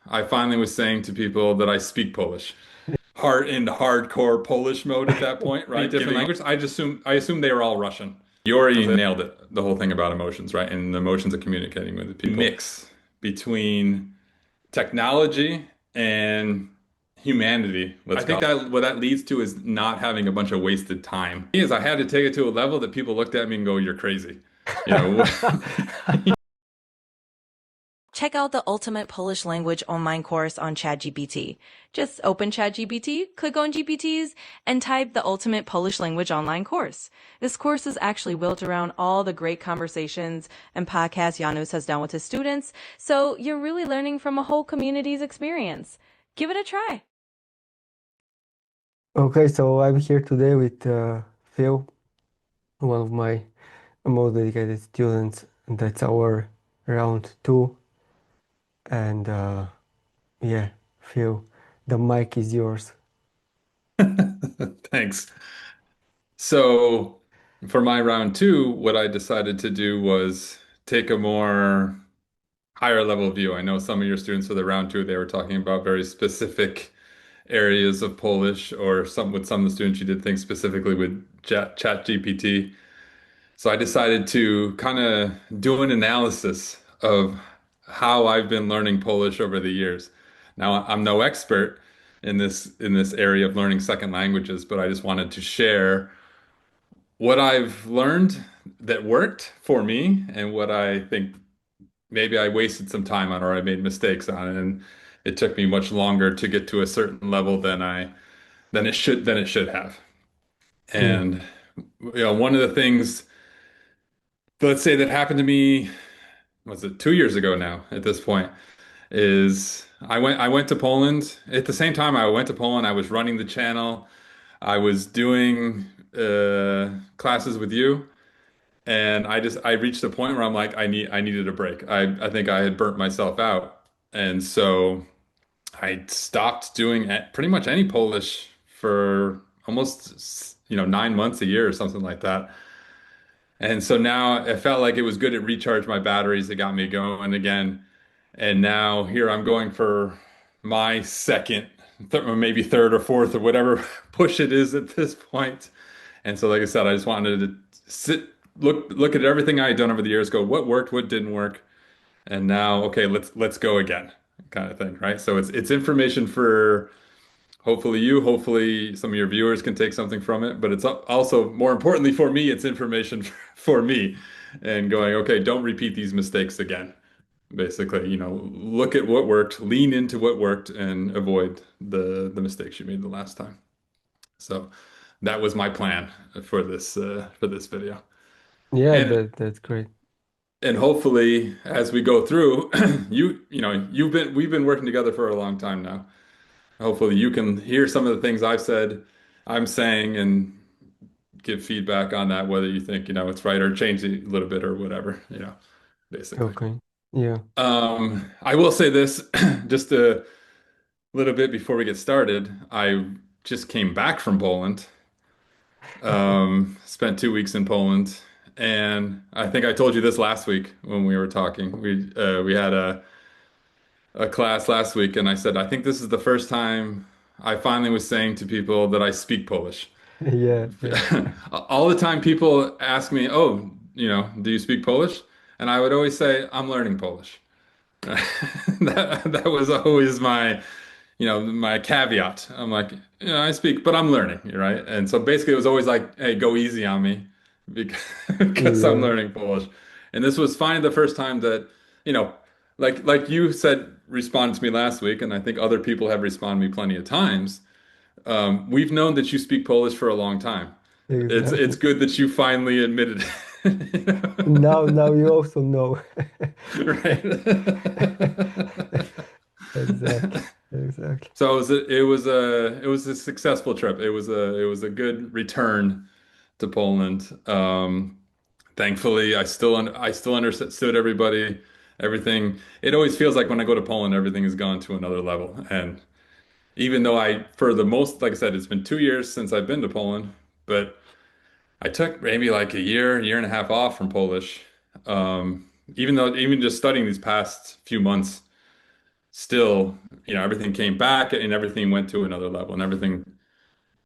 I finally was saying to people that I speak Polish. Hard into hardcore Polish mode at that point, right? Different language. I assume they were all Russian. You already nailed it. The whole thing about emotions, right? And the emotions of communicating with the people. Mix between technology and humanity. I think that what that leads to is not having a bunch of wasted time. Is I had to take it to a level that people looked at me and go, "You're crazy." You know, Check out the Ultimate Polish Language online course on ChatGPT. Just open ChatGPT, click on GPTs, and type the Ultimate Polish Language online course. This course is actually built around all the great conversations and podcasts Janusz has done with his students, so you're really learning from a whole community's experience. Give it a try. Okay, so I'm here today with Phil, one of my most dedicated students. That's our round two. And yeah, Phil, the mic is yours. thanks. So for my round two, what I decided to do was take a more higher level view. I know some of your students for the round two, they were talking about very specific areas of Polish, or some of the students you did things specifically with ChatGPT. So I decided to kind of do an analysis of how I've been learning Polish over the years. Now, I'm no expert in this area of learning second languages, but I just wanted to share what I've learned that worked for me and what I think maybe I wasted some time on or I made mistakes on. And it took me much longer to get to a certain level than it should have. Yeah. And one of the things, let's say, that happened to me, was it 2 years ago now at this point, is I went to Poland. At the same time I went to Poland, I was running the channel. I was doing classes with you. And I reached a point where I'm like, I needed a break. I think I had burnt myself out. And so I stopped doing pretty much any Polish for almost 9 months, a year or something like that. And so now it felt like it was good. It recharged my batteries. It got me going again. And now here I'm going for my second, or maybe third or fourth or whatever push it is at this point. And so, like I said, I just wanted to look at everything I had done over the years, go what worked, what didn't work, and now, okay, let's go again, kind of thing, right? So it's information for hopefully some of your viewers can take something from it, but it's also more importantly for me, it's information for me, and going, okay, don't repeat these mistakes again. Basically, look at what worked, lean into what worked, and avoid the mistakes you made the last time. So that was my plan for this video. Yeah, And that's great. and hopefully as we go through, we've been working together for a long time now. Hopefully you can hear some of the things I'm saying, and give feedback on that, whether you think, it's right or change it a little bit or whatever, basically. Okay. Yeah. I will say this just a little bit before we get started. I just came back from Poland. Spent 2 weeks in Poland, and I think I told you this last week when we were talking. We had a class last week, and I said I think this is the first time I finally was saying to people that I speak Polish. Yeah, yeah. All the time people ask me, "Oh, do you speak Polish?" And I would always say, "I'm learning Polish." That was always my caveat. I'm like, I speak, but I'm learning, right? And so basically it was always like, hey, go easy on me because, because I'm Yeah. learning Polish. And this was finally the first time that, you know, like you said, responded to me last week, and I think other people have responded to me plenty of times. We've known that you speak Polish for a long time. It's Exactly. good that you finally admitted Now you also know. right? Exactly. Exactly. So it was a successful trip. It was a good return to Poland. Thankfully, I still understood everybody, everything. It always feels like when I go to Poland, everything has gone to another level. And even though for the most, like I said, it's been 2 years since I've been to Poland, but I took maybe like a year and a half off from Polish. Even just studying these past few months. still, everything came back and everything went to another level and everything,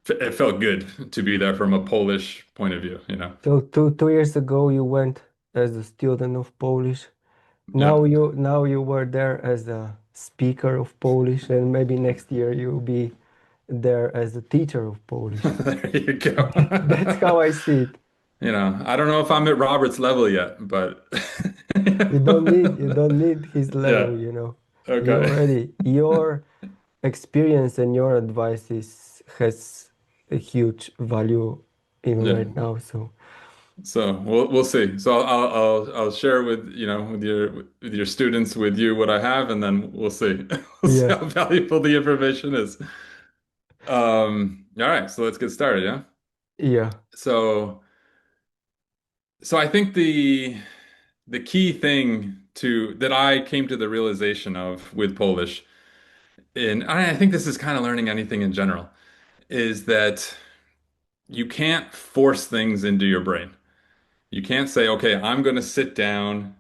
it felt good to be there from a Polish point of view. So two years ago you went as a student of Polish. Yeah. Now you were there as a speaker of Polish, and maybe next year you'll be there as a teacher of Polish. There you go. That's how I see it. I don't know if I'm at Robert's level yet, but You don't need his yeah. level, you know. You Okay. already your experience and your advice is has a huge value even Yeah. right now. So So we'll see. So I'll share with your students with you what I have, and then we'll see. We'll see yeah, how valuable the information is. All right, so let's get started, yeah? yeah, So I think the key thing to that I came to the realization of with Polish, and I think this is kind of learning anything in general, is that you can't force things into your brain. You can't say, okay, I'm going to sit down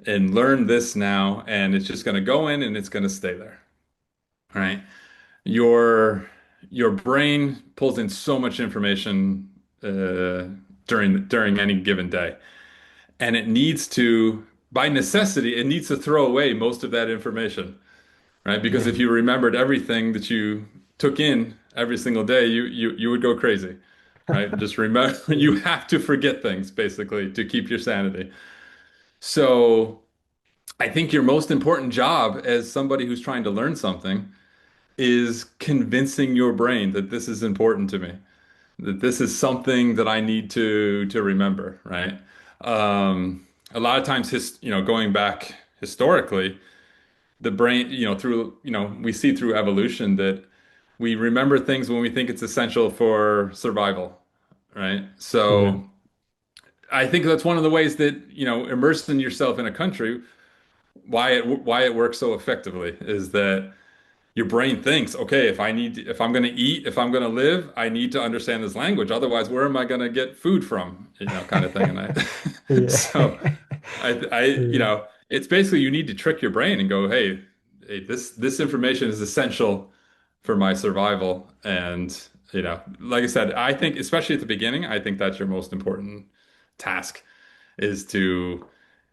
and learn this now, and it's just going to go in and it's going to stay there, right? Your your brain pulls in so much information during any given day, and it needs to, by necessity, it needs to throw away most of that information, right? Because yeah, if you remembered everything that you took in every single day, you would go crazy, right? Just remember, yeah, you have to forget things basically to keep your sanity. So I think your most important job as somebody who's trying to learn something is convincing your brain that this is important to me, that this is something that I need to remember, right? A lot of times, going back historically, the brain, we see through evolution that we remember things when we think it's essential for survival, right? yeah, So I think that's one of the ways that, immersing yourself in a country, why it works so effectively is that your brain thinks, okay, if I'm going to eat, if I'm going to live, I need to understand this language. Otherwise, where am I going to get food from? Kind of thing. And yeah, so yeah, it's basically you need to trick your brain and go, hey, this information is essential for my survival. And, like I said, I think, especially at the beginning, I think that's your most important task is to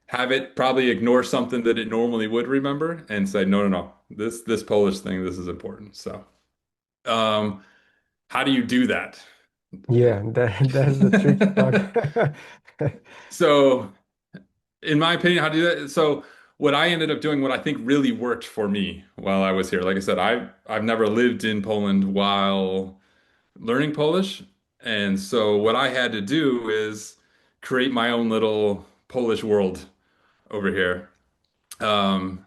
have it probably ignore something that it normally would remember and say, no, no, no, this Polish thing, this is important. So, um, how do you do that? yeah. That's the tricky part. So, in my opinion, how to do that? So, what I ended up doing, what I think really worked for me while I was here, like I said, I've never lived in Poland while learning Polish, and so what I had to do is create my own little Polish world over here. Um,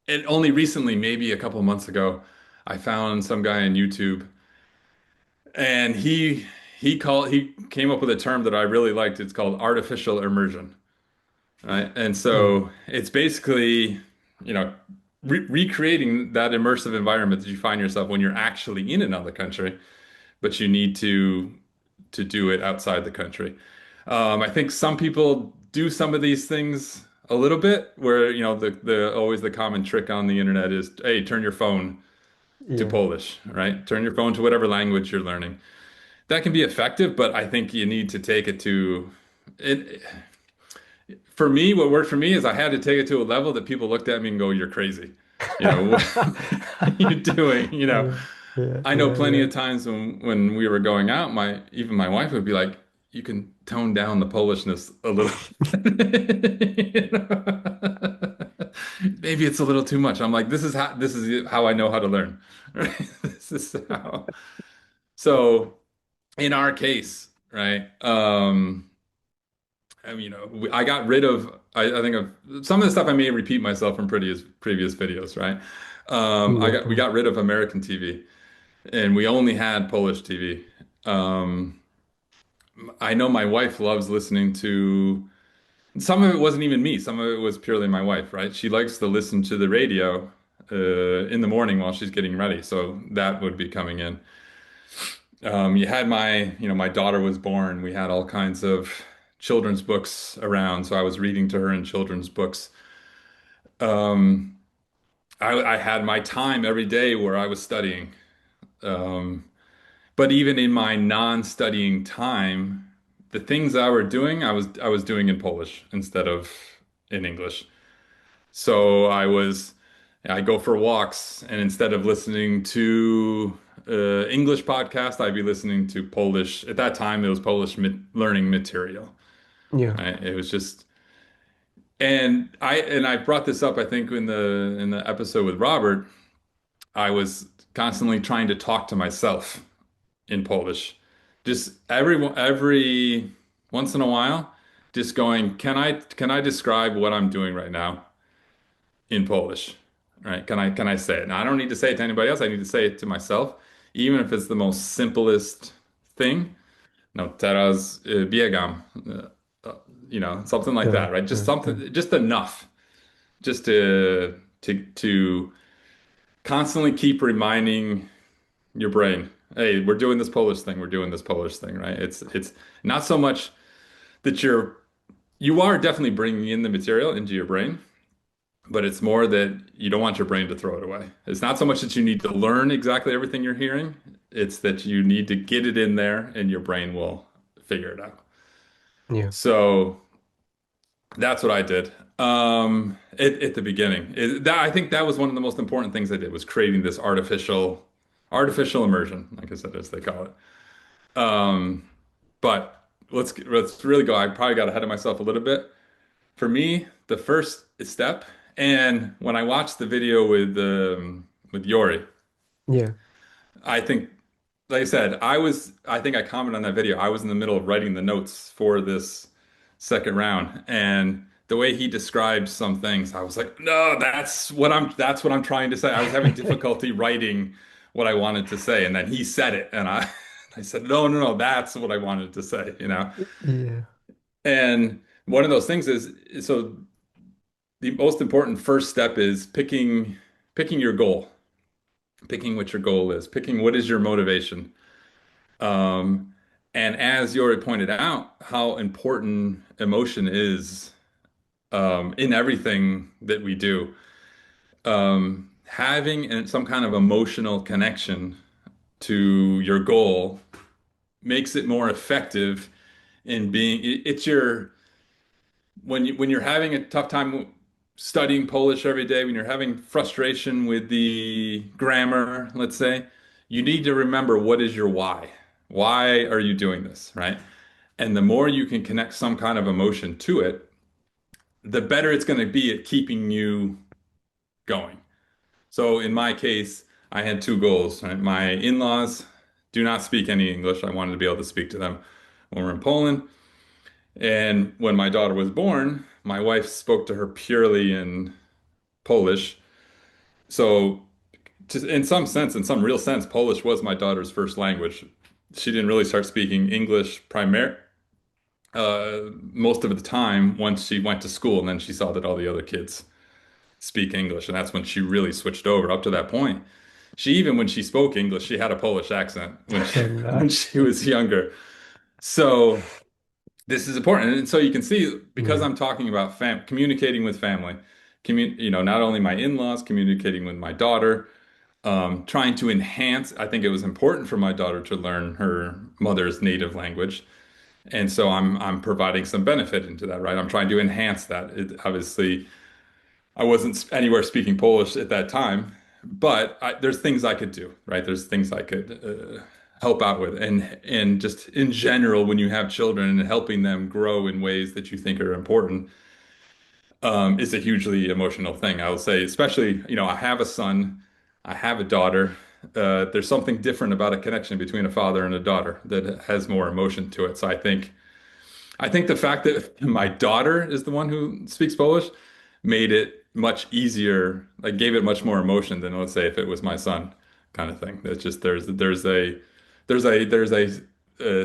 and only recently, maybe a couple of months ago, I found some guy on YouTube, and he came up with a term that I really liked. It's called artificial immersion, right? And Mm, so it's basically, you know, recreating that immersive environment that you find yourself when you're actually in another country, but you need to do it outside the country. I think some people do some of these things a little bit, where the always the common trick on the internet is, hey, turn your phone to yeah. Polish, right? Turn your phone to whatever language you're learning. That can be effective, but I think you need to take it to it. For me, what worked for me is I had to take it to a level that people looked at me and go, "You're crazy." What are you doing? Yeah, yeah, I know yeah, plenty yeah. of times when we were going out, my wife would be like, "You can tone down the Polishness a little." You know? Maybe it's a little too much. I'm like, this is how I know how to learn. Right? This is how. So in our case, right? I mean, I got rid of. I think of some of the stuff I may repeat myself from previous videos, right? Yeah, We got rid of American TV and we only had Polish TV. Um, I know my wife loves listening to some of it wasn't even me, some of it was purely my wife, right? She likes to listen to the radio in the morning while she's getting ready, so that would be coming in. You had my daughter was born. We had all kinds of children's books around, so I was reading to her in children's books. Um, I had my time every day where I was studying. Um, but even in my non-studying time, the things I were doing, I was doing in Polish instead of in English. So I go for walks, and instead of listening to English podcast, I'd be listening to Polish. At that time, it was Polish learning material. Yeah, Right? It was just, and I brought this up, I think, in the episode with Robert. I was constantly trying to talk to myself in Polish. Just every once in a while, just going, can I describe what I'm doing right now in Polish? Right? Can I say it? Now I don't need to say it to anybody else. I need to say it to myself, even if it's the most simplest thing. No, teraz biegam, something like that, right? Just yeah. something, just enough, just to constantly keep reminding your brain, hey, we're doing this Polish thing, we're doing this Polish thing, right? It's not so much that you are definitely bringing in the material into your brain, but it's more that you don't want your brain to throw it away. It's not so much that you need to learn exactly everything you're hearing, it's that you need to get it in there and your brain will figure it out. Yeah, So that's what I did at the beginning. I think that was one of the most important things I did was creating this artificial immersion, like I said, as they call it. Um, but let's really go. I probably got ahead of myself a little bit. For me, the first step, and when I watched the video with Yori, yeah, I think, like I said, I think I commented on that video. I was in the middle of writing the notes for this second round, and the way he described some things, I was like, no, that's what I'm trying to say. I was having difficulty writing what I wanted to say, and then he said it, and I said, no, no, no, that's what I wanted to say, you know? yeah, And one of those things is, so the most important first step is picking your goal, picking what your goal is, picking what is your motivation. Um, and as Yori pointed out, how important emotion is in everything that we do. Having some kind of emotional connection to your goal makes it more effective in being. It's your when you're having a tough time studying Polish every day, when you're having frustration with the grammar, let's say, you need to remember what is your why. Why are you doing this, right? And the more you can connect some kind of emotion to it, the better it's going to be at keeping you going. So in my case, I had two goals, right? My in-laws do not speak any English. I wanted to be able to speak to them when we're in Poland. And when my daughter was born, my wife spoke to her purely in Polish. So, just in some sense, in some real sense, Polish was my daughter's first language. She didn't really start speaking English most of the time once she went to school, and then she saw that all the other kids speak English, and that's when she really switched over. Up to that point, even when she spoke English, she had a Polish accent when she when nice. she was younger. So this is important. And so you can see, because Yeah, I'm talking about communicating with family, not only my in-laws, communicating with my daughter, trying to enhance. I think it was important for my daughter to learn her mother's native language. And so I'm providing some benefit into that, right? I'm trying to enhance that. Obviously, I wasn't anywhere speaking Polish at that time, but there's things I could do, right? There's things I could help out with, and just in general, when you have children and helping them grow in ways that you think are important, is a hugely emotional thing. I will say, especially, I have a son, I have a daughter. There's something different about a connection between a father and a daughter that has more emotion to it. So I think the fact that my daughter is the one who speaks Polish made it much easier, like gave it much more emotion than, let's say, if it was my son, kind of thing. It's just there's a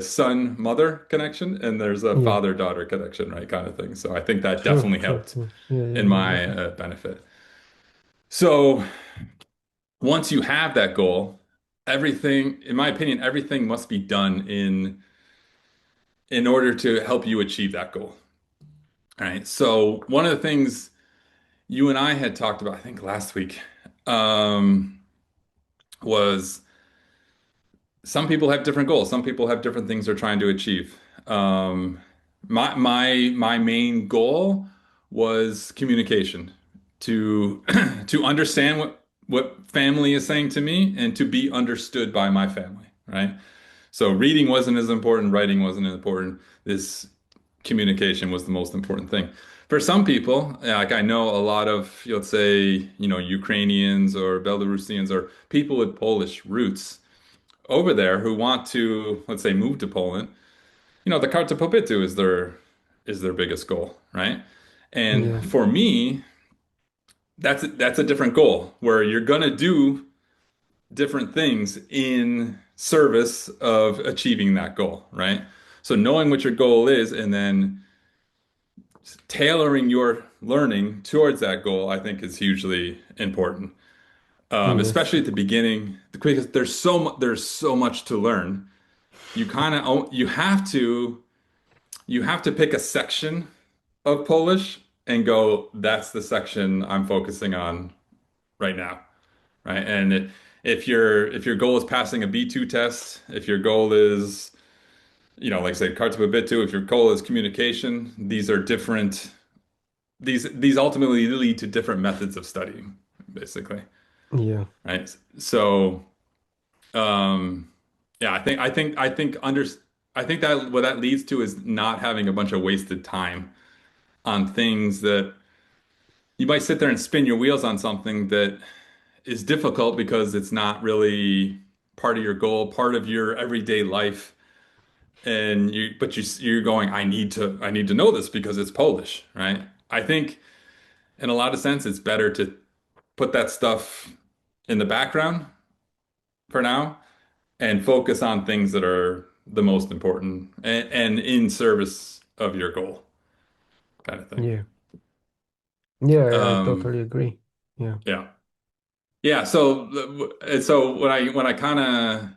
son mother connection, and there's a yeah. father daughter connection, right, kind of thing. So I think that True, definitely true, helped true. Yeah, yeah, in yeah, my definitely. benefit. So once you have that goal, everything, in my opinion, everything must be done in order to help you achieve that goal. All right. So one of the things you and I had talked about, I think last week, um, was some people have different goals. Some people have different things they're trying to achieve. Um, my main goal was communication, to to understand what family is saying to me and to be understood by my family, right? So reading wasn't as important, writing wasn't as important. This communication was the most important thing. For some people, like I know a lot of, let's say, Ukrainians or Belarusians or people with Polish roots over there who want to, let's say, move to Poland, the karta pobytu is their biggest goal, right? And Yeah, for me, that's a different goal where you're gonna do different things in service of achieving that goal, right? So knowing what your goal is and then tailoring your learning towards that goal, I think is hugely important. yes, Especially at the beginning, because there's so much to learn. You have to pick a section of Polish and go, that's the section I'm focusing on right now, right? And if your goal is passing a B2 test, if your goal is, like I said, karta B2, if your goal is communication, these are different. These ultimately lead to different methods of studying, basically, yeah, right? So, um, yeah, I think that what that leads to is not having a bunch of wasted time on things that you might sit there and spin your wheels on something that is difficult because it's not really part of your goal, part of your everyday life. But you're going, I need to know this because it's Polish, right? I think in a lot of sense, it's better to put that stuff in the background for now and focus on things that are the most important and in service of your goal, kind of thing. yeah, yeah, I Um, totally agree. Yeah. yeah. Yeah, so when I kind of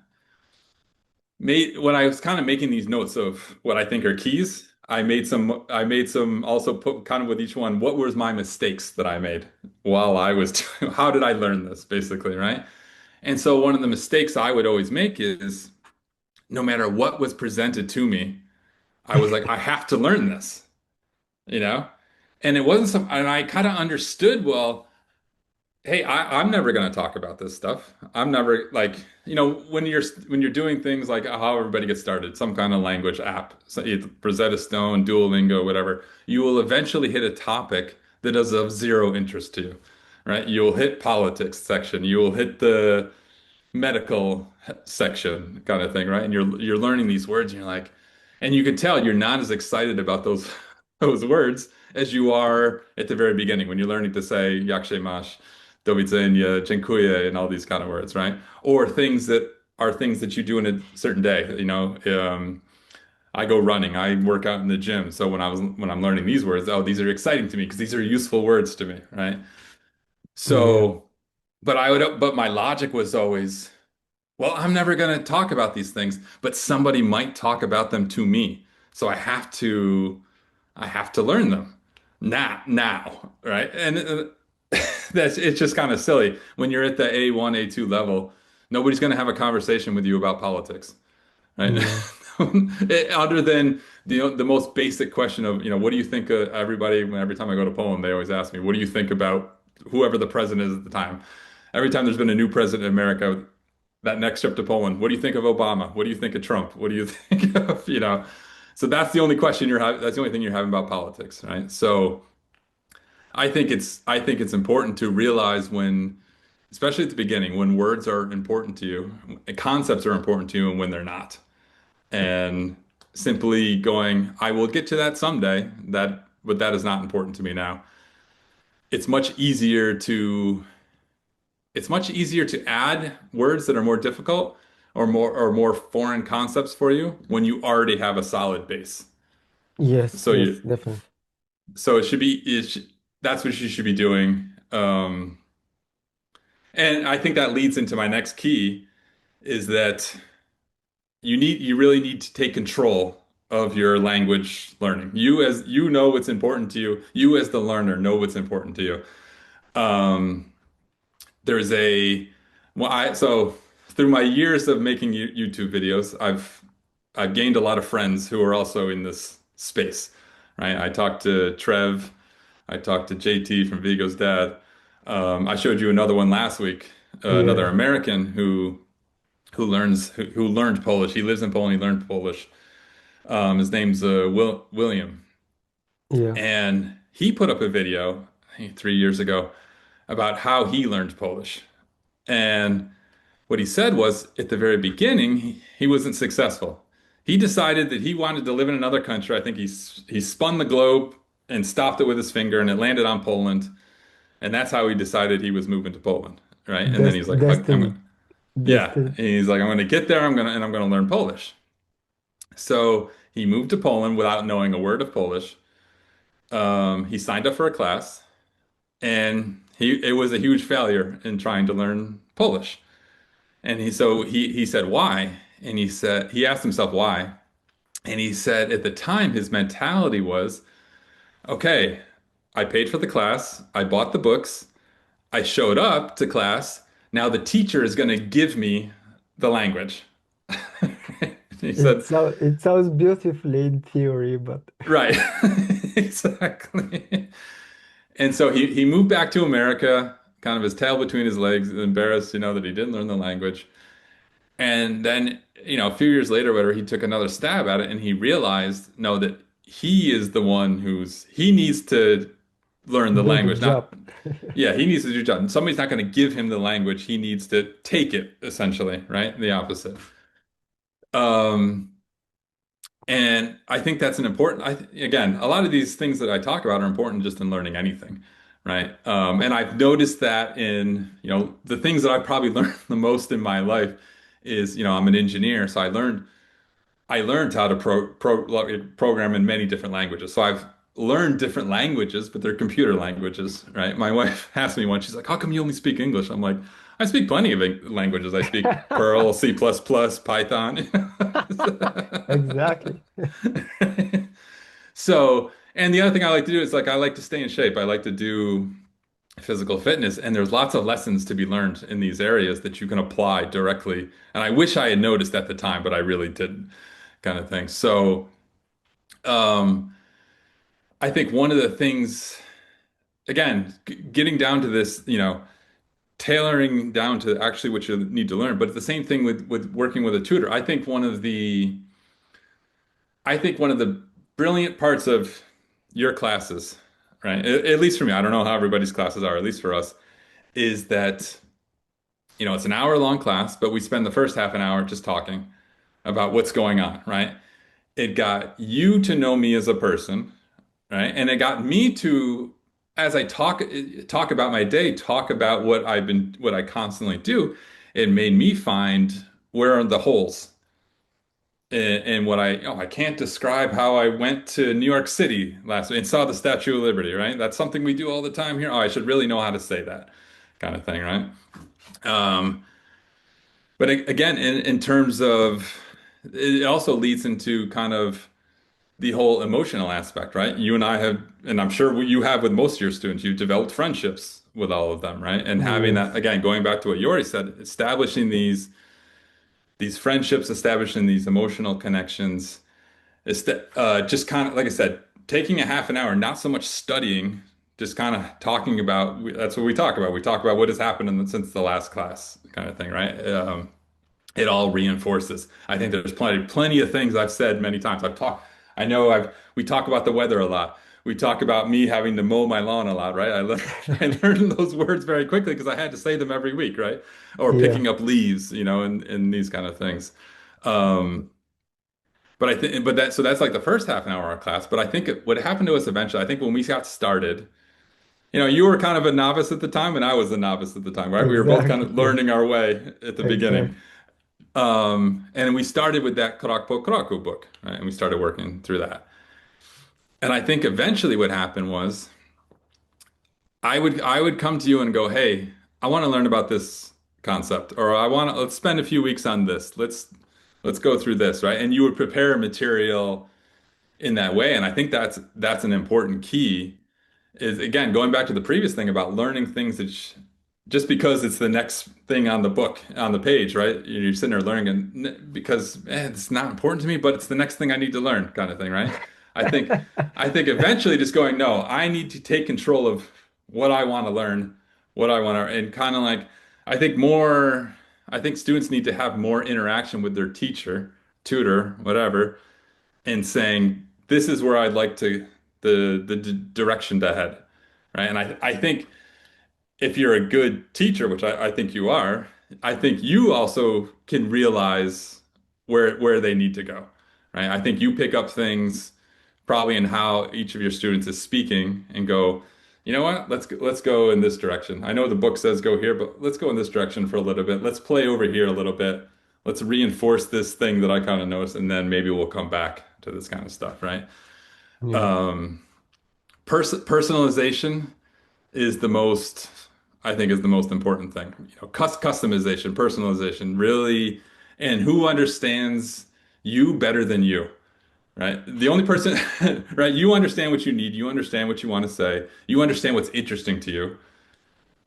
when I was kind of making these notes of what I think are keys, I made some also put kind of with each one, what was my mistakes that I made while I was how did I learn this basically, right? And so one of the mistakes I would always make is no matter what was presented to me, I was like, I have to learn this, you know? And it wasn't and I kind of understood, well, hey, I'm never going to talk about this stuff. I'm never like, when you're doing things like how everybody gets started, some kind of language app, so either Rosetta Stone, Duolingo, whatever, you will eventually hit a topic that is of zero interest to you, right? You'll hit politics section, you will hit the medical section kind of thing, right? And you're learning these words and you're like, and you can tell you're not as excited about those those words as you are at the very beginning when you're learning to say jak się masz, do widzenia, dziękuję, and all these kind of words, right? Or things that you do in a certain day. I go running, I work out in the gym. So when I'm learning these words, oh, these are exciting to me because these are useful words to me, right? Yeah. So, but my logic was always, well, I'm never going to talk about these things, but somebody might talk about them to me. So I have to learn them now, right? And it's just kind of silly when you're at the A1, A2 level, nobody's going to have a conversation with you about politics, right? Yeah. Other than the most basic question of, what do you think of every time I go to Poland, they always ask me, what do you think about whoever the president is at the time? Every time there's been a new president in America, that next trip to Poland, what do you think of Obama? What do you think of Trump? What do you think of? So that's the only question you're having. That's the only thing you're having about politics, right? So I think it's important to realize when, especially at the beginning, when words are important to you, concepts are important to you, and when they're not. And simply going, I will get to that someday. But that is not important to me now. It's much easier to it's much easier to add words that are more difficult or more foreign concepts for you when you already have a solid base. Yes, So yes, you definitely. so it should be that's what you should be doing. And I think that leads into my next key is that you really need to take control of your language learning. You know what's important to you. You as the learner know what's important to you. Um, there's a well, I so through my years of making YouTube videos, I've gained a lot of friends who are also in this space, right? I talked to Trev, I talked to JT from Vigo's dad. I showed you another one last week, another Yeah, American who learned Polish. He lives in Poland. He learned Polish. His name's William, yeah. and he put up a video, I think 3 years ago, about how he learned Polish. And what he said was at the very beginning, he wasn't successful. He decided that he wanted to live in another country. I think he spun the globe and stopped it with his finger, and it landed on Poland. And that's how he decided he was moving to Poland, right? And then he's like, Destiny, yeah. destiny. He's like, I'm going to get there. I'm going to learn Polish. So he moved to Poland without knowing a word of Polish. He signed up for a class, and it was a huge failure in trying to learn Polish. And he said why, and he asked himself why, and he said at the time his mentality was, okay, I paid for the class, I bought the books, I showed up to class. Now the teacher is going to give me the language. He said, It sounds beautifully in theory, but right, exactly. And so he moved back to America, kind of his tail between his legs, embarrassed, that he didn't learn the language. And then, a few years later, whatever, he took another stab at it and he realized, no, that he is the one he needs to learn the do the language. Not, job. yeah, he needs to do job. And somebody's not going to give him the language. He needs to take it, essentially, right? The opposite. Um, and I think that's an important, again, a lot of these things that I talk about are important just in learning anything, right? And I've noticed that in, the things that I've probably learned the most in my life is, I'm an engineer, so I learned how to program in many different languages. So I've learned different languages, but they're computer languages, right? My wife asked me once, she's like, "How come you only speak English?" I'm like, "I speak plenty of languages. I speak Perl, C++, Python." Exactly. So, and the other thing I like to do is I like to stay in shape. I like to do physical fitness, and there's lots of lessons to be learned in these areas that you can apply directly. And I wish I had noticed at the time, but I really didn't, kind of thing. So, um, I think one of the things, again, getting down to this, tailoring down to actually what you need to learn, but the same thing with working with a tutor. I think one of the brilliant parts of your classes, right? At least for me, I don't know how everybody's classes are, at least for us, is that, it's an hour long class, but we spend the first half an hour just talking about what's going on, right? It got you to know me as a person, right? And it got me to, as I talk about my day, talk about what I constantly do. It made me find where are the holes in what I can't describe how I went to New York City last week and saw the Statue of Liberty, right? That's something we do all the time here. Oh, I should really know how to say that kind of thing, right? Um, but again, in terms of, it also leads into kind of the whole emotional aspect, right? You and I have, and I'm sure you have with most of your students, you've developed friendships with all of them, right? And having that, Yes, again, going back to what Yori said, establishing these friendships, establishing these emotional connections, just kind of, like I said, taking a half an hour, not so much studying, just kind of talking about, that's what we talk about. We talk about what has happened since the last class kind of thing, right? It all reinforces. I think there's plenty of things I've said many times. I know we talk about the weather a lot. We talk about me having to mow my lawn a lot, right? I learned those words very quickly because I had to say them every week, right? Or yeah, picking up leaves, and these kind of things. Um, but I think, so that's like the first half an hour of class. But I think what happened to us eventually, I think when we got started, you were kind of a novice at the time, and I was a novice at the time, right? We were both kind exactly. of Yeah, learning our way at the beginning. exactly. And we started with that Krok Kroku book, right? And we started working through that. And I think eventually what happened was I would come to you and go, "Hey, I want to learn about this concept, or let's spend a few weeks on this. Let's go through this, right?" And you would prepare material in that way. And I think that's an important key is again going back to the previous thing about learning things just because it's the next thing on the book on the page, right? You're sitting there learning, and because it's not important to me, but it's the next thing I need to learn, kind of thing, right? I think I think eventually just going, no, I need to take control of what I want to learn, what I want to, and kind of like I think more. I think students need to have more interaction with their teacher, tutor, whatever, and saying, this is where I'd like to the direction to head, right? And I think if you're a good teacher, which I think you are, I think you also can realize where they need to go, right? I think you pick up things probably in how each of your students is speaking and go, you know what? Let's go in this direction. I know the book says go here, but let's go in this direction for a little bit. Let's play over here a little bit. Let's reinforce this thing that I kind of noticed, and then maybe we'll come back to this kind of stuff, right? Yeah, Um, personalization is the most, I think, is the most important thing. Customization, personalization, really, and who understands you better than you, right? The only person, right? You understand what you need, you understand what you want to say, you understand what's interesting to you.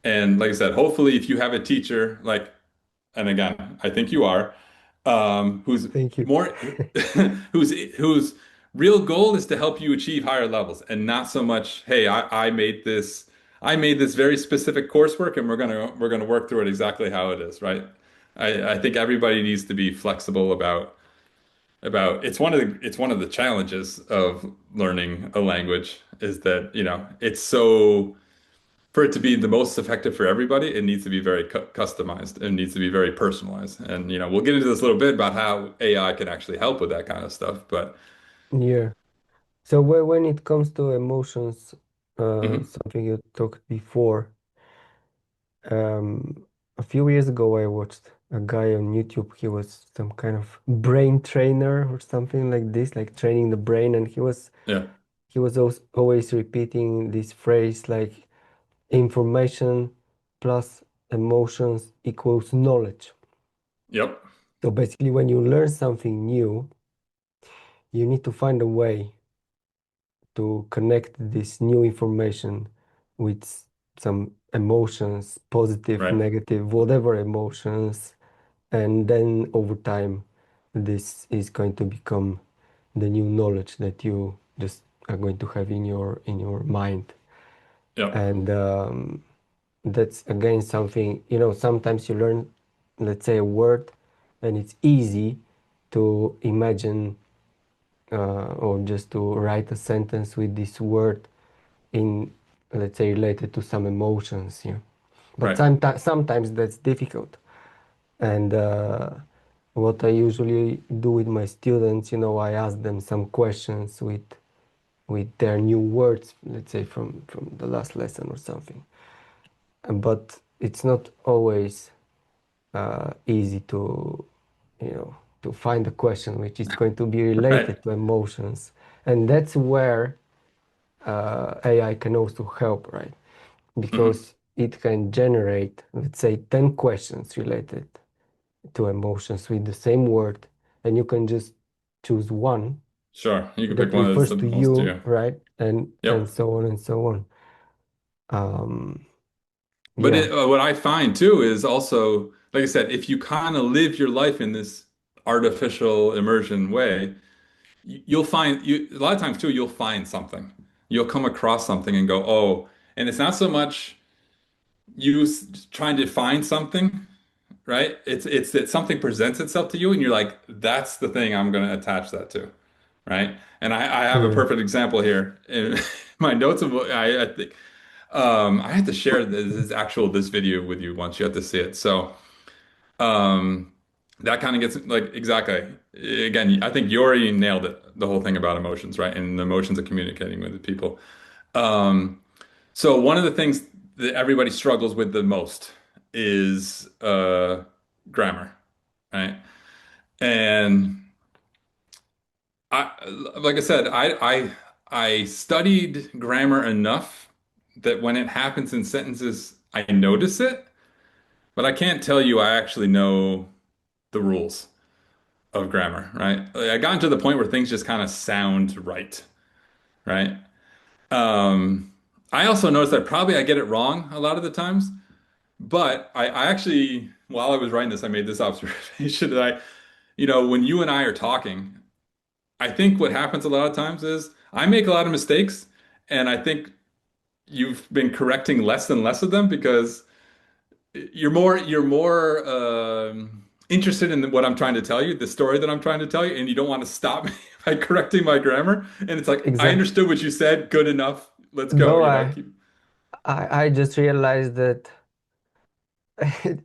And like I said, hopefully, if you have a teacher, like, and again, I think you are, who's thank you. more, whose real goal is to help you achieve higher levels, and not so much, hey, I made this very specific coursework, and we're gonna work through it exactly how it is, right? I think everybody needs to be flexible about it's one of the challenges of learning a language is that, it's so for it to be the most effective for everybody, it needs to be very customized and needs to be very personalized. And we'll get into this a little bit about how AI can actually help with that kind of stuff. But Yeah. So when it comes to emotions, mhm, something you talked before, a few years ago I watched a guy on YouTube. He was some kind of brain trainer or something like this, like training the brain, and yeah, he was always repeating this phrase like information plus emotions equals knowledge. yep, So basically, when you learn something new, you need to find a way to connect this new information with some emotions, positive, right, negative, whatever emotions, and then over time, this is going to become the new knowledge that you just are going to have in your mind. yep, And that's again something, sometimes you learn, let's say, a word, and it's easy to imagine or just to write a sentence with this word in, let's say, related to some emotions. Yeah, but right, sometimes that's difficult. And what I usually do with my students, I ask them some questions with their new words, let's say from the last lesson or something. But it's not always easy to, you know, to find a question which is going to be right, related to emotions, and that's where AI can also help, right? hmm, Because it can generate, let's say, 10 questions related to emotions with the same word, and you can just choose one sure. You can pick that one that's refers the to most to you, you. right? And Yep. so on and so on. Um, But yeah, what I find too is also, like I said, if you kind of live your life in this artificial immersion way, you'll find a lot of times too, you'll find something. You'll come across something and go, oh, and it's not so much you trying to find something, right? It's that something presents itself to you and you're like, that's the thing I'm going to attach that to, right? And I have a yeah, perfect example here in my notes of I think I had to share this video with you once. You have to see it. So um that kind of gets like exactly again, I think you already nailed it, the whole thing about emotions, right? And the emotions of communicating with the people. Um so one of the things that everybody struggles with the most is grammar, right? And I, like I said, I studied grammar enough that when it happens in sentences, I notice it, but I can't tell you I actually know the rules of grammar, right? Like, I got to the point where things just kind of sound right, right? Um, I also notice that probably I get it wrong a lot of the times, But I actually, while I was writing this, I made this observation that when you and I are talking, I think what happens a lot of times is I make a lot of mistakes, and I think you've been correcting less and less of them because you're more interested in what I'm trying to tell you, the story that I'm trying to tell you, and you don't want to stop me by correcting my grammar. And it's like, I Exactly. understood what you said, good enough. Let's go, Though keep I just realized that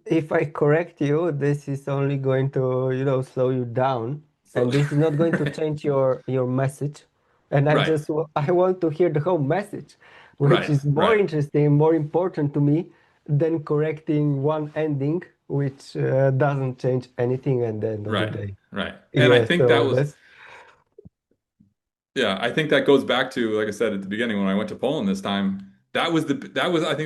if I correct you, this is only going to, slow you down, so and this is not going to change your message. And right, I want to hear the whole message, which right, is more right, interesting, more important to me than correcting one ending, which doesn't change anything at the end of the right, day. right. And I Yeah, think that so was that's Yeah, I think that goes back to, like I said at the beginning, when I went to Poland this time. I think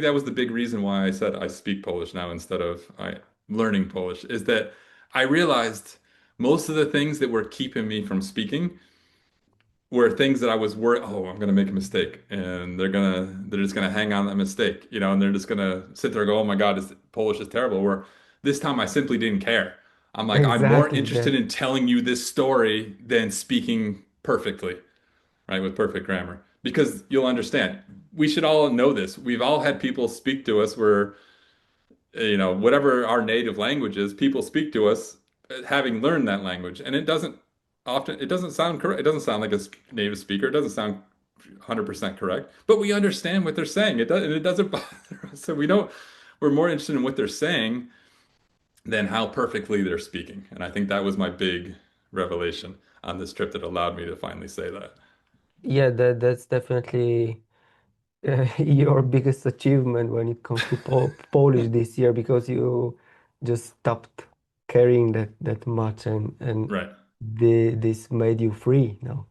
that was the big reason why I said I speak Polish now instead of I learning Polish, is that I realized most of the things that were keeping me from speaking were things that I was worried, oh, I'm gonna make a mistake, and they're just gonna hang on that mistake, and they're just gonna sit there and go, oh my God, Polish is terrible. Where this time I simply didn't care. I'm like, I'm more exactly interested that. in telling you this story than speaking perfectly, right, with perfect grammar. Because you'll understand, we should all know this. We've all had people speak to us where, whatever our native language is, people speak to us having learned that language. And it doesn't sound correct. It doesn't sound like a native speaker. It doesn't sound 100% correct, but we understand what they're saying. It doesn't bother us. So we're more interested in what they're saying than how perfectly they're speaking. And I think that was my big revelation on this trip that allowed me to finally say that. Yeah, that's definitely your biggest achievement when it comes to Polish this year, because you just stopped caring that much, and Right. this made you free now.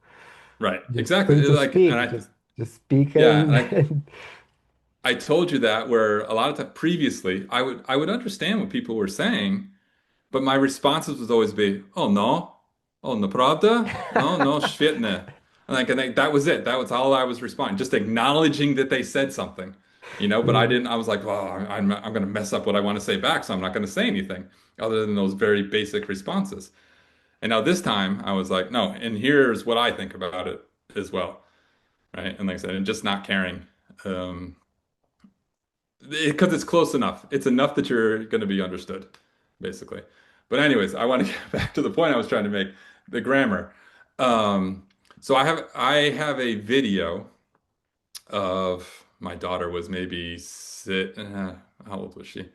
Right. Just Exactly. free to Like, and speak, I, just speak yeah, and, and and I told you that where a lot of time previously I would understand what people were saying, but my responses would always be, "Oh no, oh naprawdę, no, no, świetnie," and that was it. That was all I was responding, just acknowledging that they said something, But I yeah, didn't. I was like, "Well, I'm going to mess up what I want to say back, so I'm not going to say anything other than those very basic responses." And now this time I was like, "No," and here's what I think about it as well, right? And like I said, and just not caring. Um, because it's close enough. It's enough that you're going to be understood, basically. But anyways, I want to get back to the point I was trying to make, the grammar. Um, so I have a video of my daughter was maybe how old was she?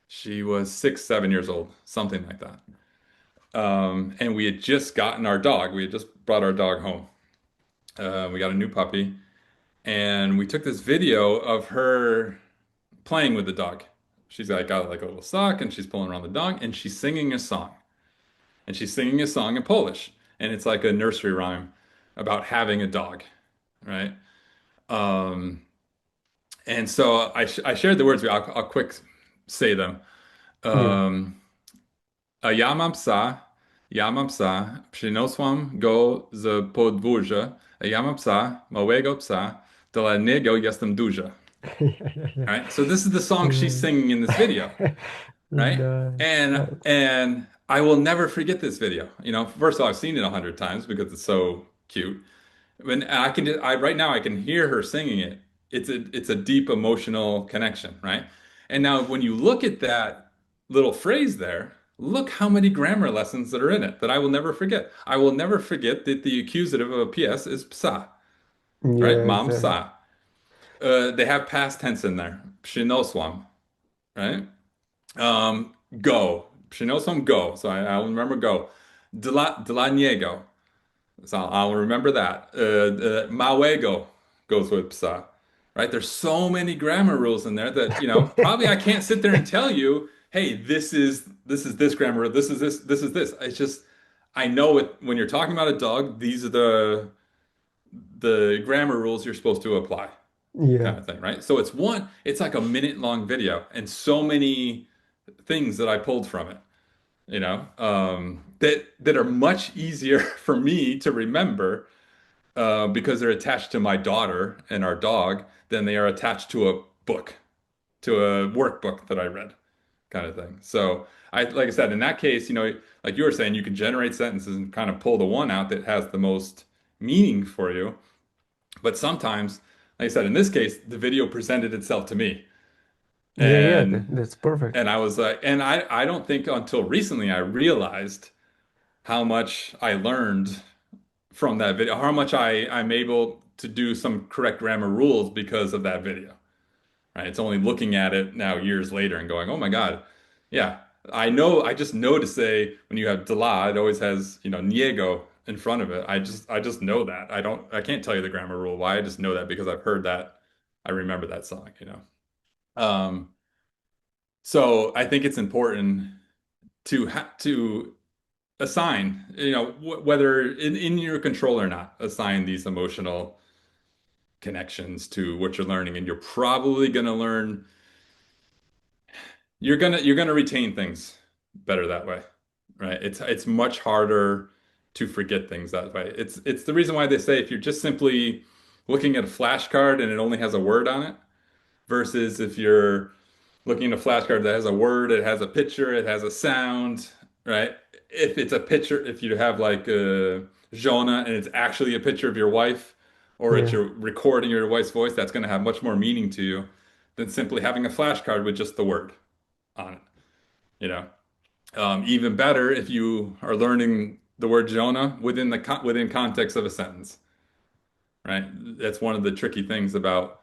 She was 6, 7 years old, something like that. And we had just gotten our dog. We had just brought our dog home. We got a new puppy, and we took this video of her playing with the dog. She's got like a little sock and she's pulling around the dog and she's singing a song. And she's singing a song in Polish. And it's like a nursery rhyme about having a dog, right? Um, and so I shared the words. I'll quick say them. yeah, Um, a ja mam psa, przyniosłam go z podwórza. A ja mam psa, małego psa, dla niego jestem duża. yeah, All right. So this is the song she's yeah. singing in this video. Right? Nice. And I will never forget this video. First of all, I've seen it 100 times because it's so cute. When I can, I right now I can hear her singing it. It's a deep emotional connection, right? And now when you look at that little phrase there, look how many grammar lessons that are in it that I will never forget. I will never forget that the accusative of a PS is psa, right? Yes, Mom psa. They have past tense in there. Przyniosłam, right? Go. Przyniosłem go. So I'll remember go. Dla niego. So I'll remember that. Małego goes with psa. Right? There's so many grammar rules in there that, probably I can't sit there and tell you, hey, this grammar, this is this. It's just I know it when you're talking about a dog, these are the grammar rules you're supposed to apply, yeah, kind of thing, right? So it's like a minute long video and so many things that I pulled from it, that are much easier for me to remember because they're attached to my daughter and our dog than they are attached to a book to a workbook that I read, kind of thing. So like I said, in that case, like you were saying, you can generate sentences and kind of pull the one out that has the most meaning for you. But sometimes, like I said, in this case, the video presented itself to me. Yeah, yeah, And that's perfect. and I was like, and I don't think until recently I realized how much I learned from that video, how much I'm able to do some correct grammar rules because of that video. Right? It's only looking at it now years later and going, oh my God, yeah, I just know to say when you have de la, it always has, niego in front of it. I just know that. I can't tell you the grammar rule why. I just know that because I've heard that. I remember that song. Um, so I think it's important to assign, whether in your control or not, assign these emotional connections to what you're learning, and you're probably going to learn you're gonna retain things better that way, right? It's much harder to forget things that way. It's the reason why they say if you're just simply looking at a flashcard and it only has a word on it, versus if you're looking at a flashcard that has a word, it has a picture, it has a sound, right? If it's a picture, if you have like Jonah and it's actually a picture of your wife, or it's Yeah. your recording your wife's voice, that's going to have much more meaning to you than simply having a flashcard with just the word on it, you know. Even better if you are learning the word Jonah within context of a sentence, right? That's one of the tricky things about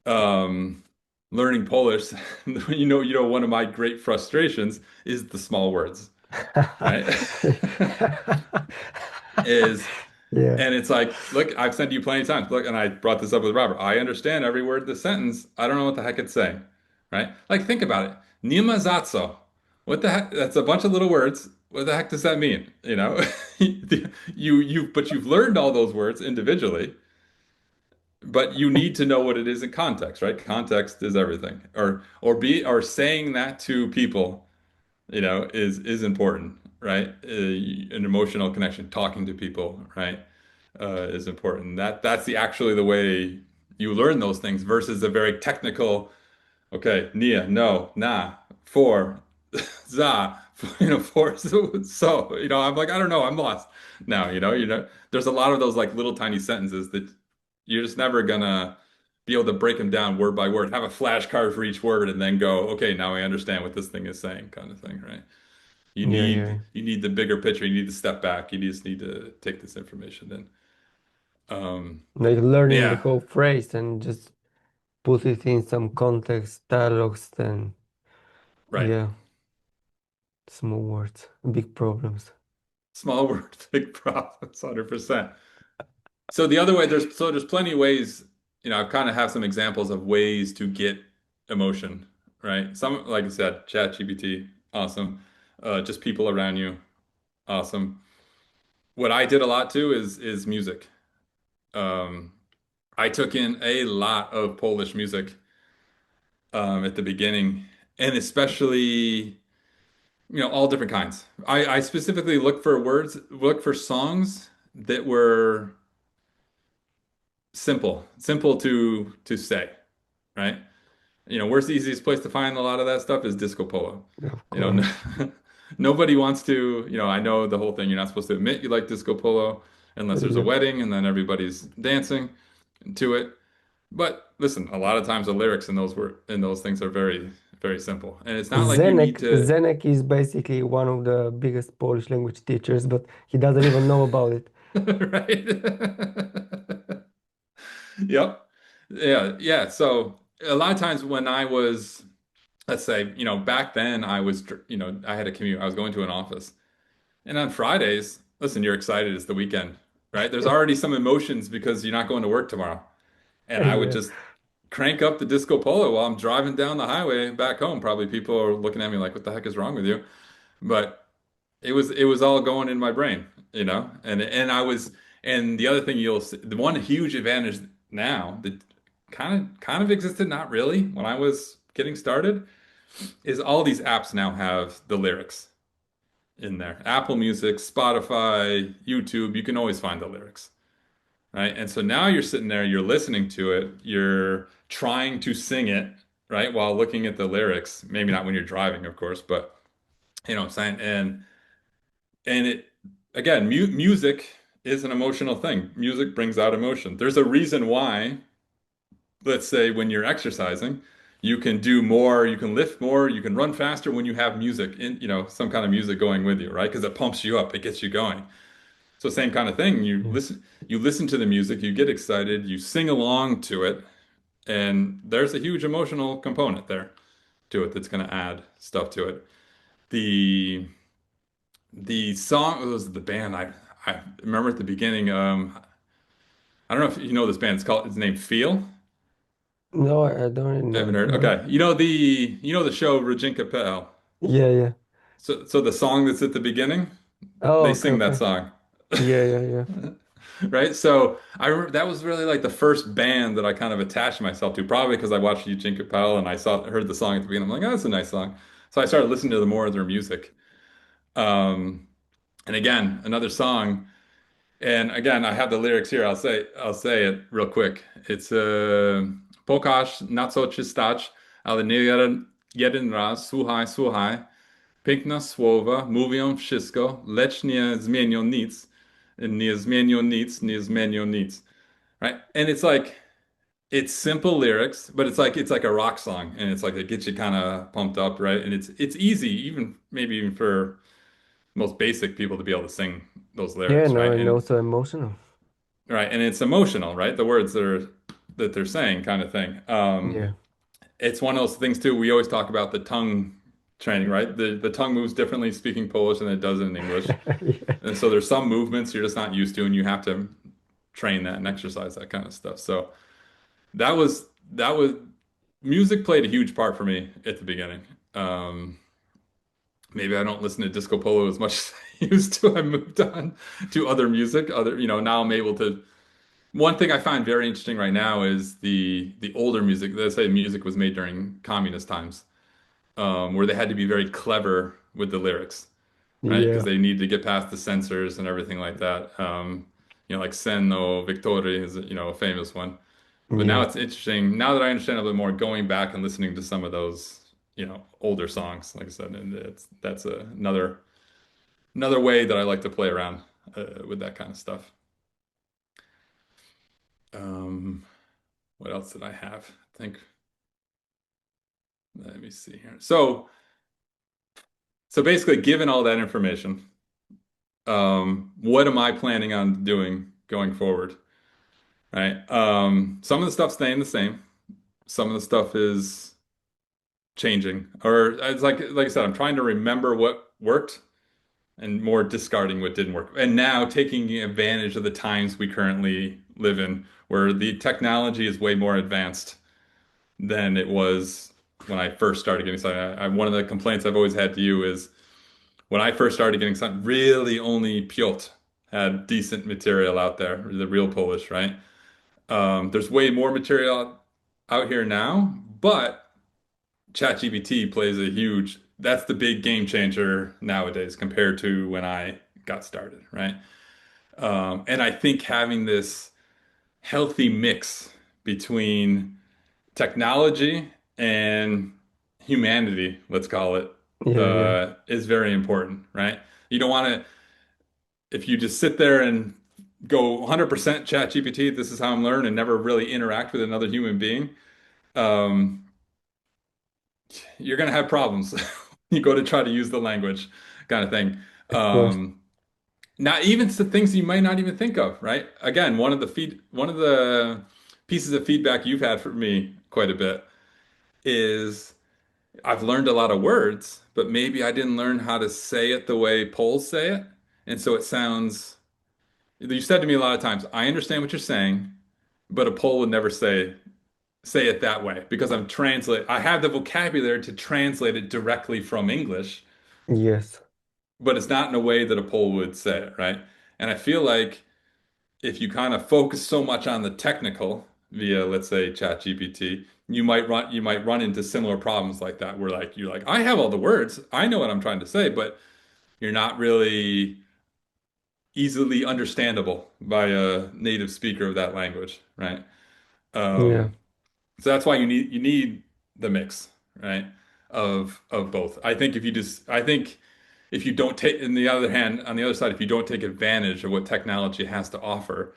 um, learning Polish. One of my great frustrations is the small words, right? Is Yeah. And it's like, look, I've said to you plenty of times. Look, and I brought this up with Robert. I understand every word of the sentence. I don't know what the heck it's saying, right? Like, think about it. Nimazatso. What the heck? That's a bunch of little words. What the heck does that mean? But you've learned all those words individually, but you need to know what it is in context, right? Context is everything. Or saying that to people, is important, right? An emotional connection, talking to people, right? Is important. That's the way you learn those things versus a very technical, okay, Nia, no, na, for, za, for, I'm like, I don't know, I'm lost now, there's a lot of those like little tiny sentences that you're just never gonna be able to break them down word by word, have a flashcard for each word and then go, okay, now I understand what this thing is saying kind of thing, right? You Yeah, need yeah. you need the bigger picture. You need to step back. You just need to take this information in. Like learning the Yeah, whole phrase and just put it in some context, dialogues, then right. yeah, small words, big problems. Small word, big problems, 100%. So the other way, there's plenty of ways, I kind of have some examples of ways to get emotion, right? Some, like I said, ChatGPT, awesome. Just people around you, awesome. What I did a lot too is music. Um, I took in a lot of Polish music at the beginning, and especially, all different kinds. I specifically look for songs that were simple to say, right? Where's the easiest place to find a lot of that stuff is disco polo. Of You know, course. nobody wants to, I know the whole thing. You're not supposed to admit you like disco polo unless there's a Yep. wedding and then everybody's dancing to it. But listen, a lot of times the lyrics in those things are very, very simple. And it's not like you need to, Zenek is basically one of the biggest Polish language teachers, but he doesn't even know about it. right? Yep. Yeah, yeah. So a lot of times when I was, let's say, back then I had a commute. I was going to an office. And on Fridays, listen, you're excited. It's the weekend, right? There's already some emotions because you're not going to work tomorrow. And I would Yeah. just crank up the disco polo while I'm driving down the highway back home. Probably people are looking at me like, what the heck is wrong with you? But it was all going in my brain, and the other thing the one huge advantage now that kind of existed, not really, when I was getting started, is all these apps now have the lyrics in there. Apple Music, Spotify, YouTube, you can always find the lyrics, right? And so now you're sitting there, you're listening to it, you're trying to sing it, right? While looking at the lyrics, maybe not when you're driving, of course, but you know what I'm saying? And it again, mu music is an emotional thing. Music brings out emotion. There's a reason why, let's say when you're exercising, you can do more, you can lift more, you can run faster when you have music in, you know, some kind of music going with you, right? Because it pumps you up, it gets you going. So same kind of thing. Yeah. You listen to the music, you get excited, you sing along to it, and there's a huge emotional component there to it that's going to add stuff to it. The the song it was the band I remember at the beginning. I don't know if you know this band. It's named Feel. No, I don't really I know haven't it. heard. No. Okay, you know the show Regina Pell. Yeah, yeah. So the song that's at the beginning, Oh, they okay, sing that okay. song. Yeah, yeah, yeah. Right? So I remember that was really like the first band that I kind of attached myself to, probably because I watched Eugene Capel and I heard the song at the beginning. I'm like, oh, that's a nice song. So I started listening to the more of their music. Um, and again, another song. And again, I have the lyrics here. I'll say it real quick. It's Pokaż na co ci stać, ale nie jeden raz słuchaj. Piękne słowa mówią wszystko, lecz nie zmienią nic. Nie zmienią nic, nie zmienią nic. Right? And it's like it's simple lyrics, but it's like a rock song, and it's like it gets you kind of pumped up, right? And it's easy, even maybe even for most basic people to be able to sing those Yeah, lyrics, no, right? and And also emotional. right, and it's emotional, right? The words that they're saying, kind of thing. Yeah. It's one of those things too. We always talk about the tongue training, right? The tongue moves differently speaking Polish than it does in English. Yeah. And so there's some movements you're just not used to, and you have to train that and exercise that kind of stuff. So that was music played a huge part for me at the beginning. Um, Maybe I don't listen to disco polo as much as I used to. I moved on to other music. You know, now I'm able to. One thing I find very interesting right now is the older music. Let's say music was made during communist times, where they had to be very clever with the lyrics, right? Because Yeah. they needed to get past the censors and everything like that. You know, like Sen no Victory is, you know, a famous one. But now Yeah. it's interesting. Now that I understand a little bit more, going back and listening to some of those, you know, older songs, like I said, and that's another way that I like to play around with that kind of stuff. Um, what else did I have? I think, let me see here. So basically, given all that information, what am I planning on doing going forward? Right. Some of the stuff's staying the same. Some of the stuff is changing, or it's like I said, I'm trying to remember what worked and more discarding what didn't work. And now taking advantage of the times we currently live in, where the technology is way more advanced than it was when I first started getting something. One of the complaints I've always had to you is when I first started getting something, really only Piotr had decent material out there, the real Polish, right? There's way more material out here now, but ChatGPT plays a huge, that's the big game changer nowadays compared to when I got started, right? And I think having this healthy mix between technology and humanity, let's call it, Yeah, yeah. is very important, right? You don't want to, if you just sit there and go 100% ChatGPT, this is how I'm learning, and never really interact with another human being, um, you're going to have problems. You go to try to use the language kind of thing. Of course. Um, Not even to things you might not even think of, right? Again, one of the pieces of feedback you've had for me quite a bit is I've learned a lot of words, but maybe I didn't learn how to say it the way Poles say it. And so it sounds, you said to me a lot of times, I understand what you're saying, but a Pole would never say it that way because I have the vocabulary to translate it directly from English, Yes. but it's not in a way that a Pole would say it, right? And I feel like if you kind of focus so much on the technical via, let's say, ChatGPT, you might run into similar problems like that, where like you're like, I have all the words, I know what I'm trying to say, but you're not really easily understandable by a native speaker of that language, right? Yeah. So that's why you need the mix, right? Of both. I think if you don't take, on the other hand, on the other side, if you don't take advantage of what technology has to offer,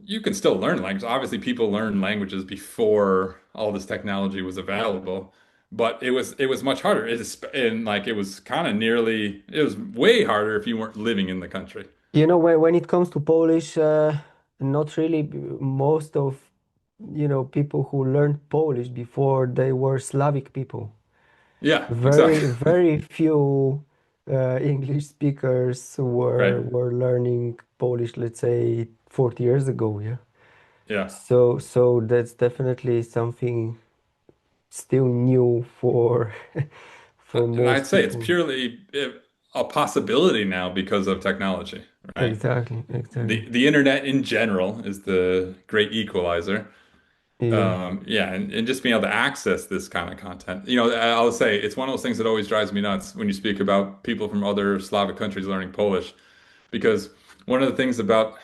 you can still learn language. Obviously, people learned languages before all this technology was available, but it was much harder. And like it was kind of nearly it was way harder if you weren't living in the country. You know, when it comes to Polish, not really most of, people who learned Polish before they were Slavic people. Yeah, Very, exactly. very few English speakers were Right. were learning Polish, let's say 40 years ago, yeah. Yeah. So that's definitely something still new for for And I'd most say it's people. purely a possibility now because of technology, right? Exactly, exactly. The internet in general is the great equalizer. Yeah, Yeah, and just being able to access this kind of content. You know, I'll say it's one of those things that always drives me nuts when you speak about people from other Slavic countries learning Polish, because one of the things about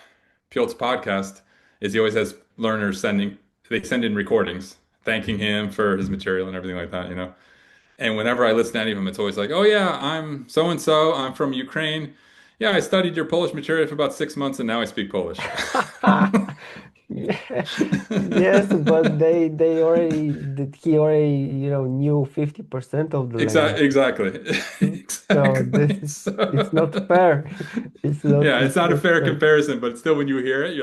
Piotr's podcast is he always has learners they send in recordings thanking him for his material and everything like that, you know. And whenever I listen to any of them, it's always like, oh yeah, I'm so and so, I'm from Ukraine. Yeah, I studied your Polish material for about 6 months and now I speak Polish. yeah, yes, but they already did he already knew 50% of the language. Exactly. So this Exactly. is it's So, not fair. It's not yeah, it's it's not a not fair fair. comparison, but still, when you hear it,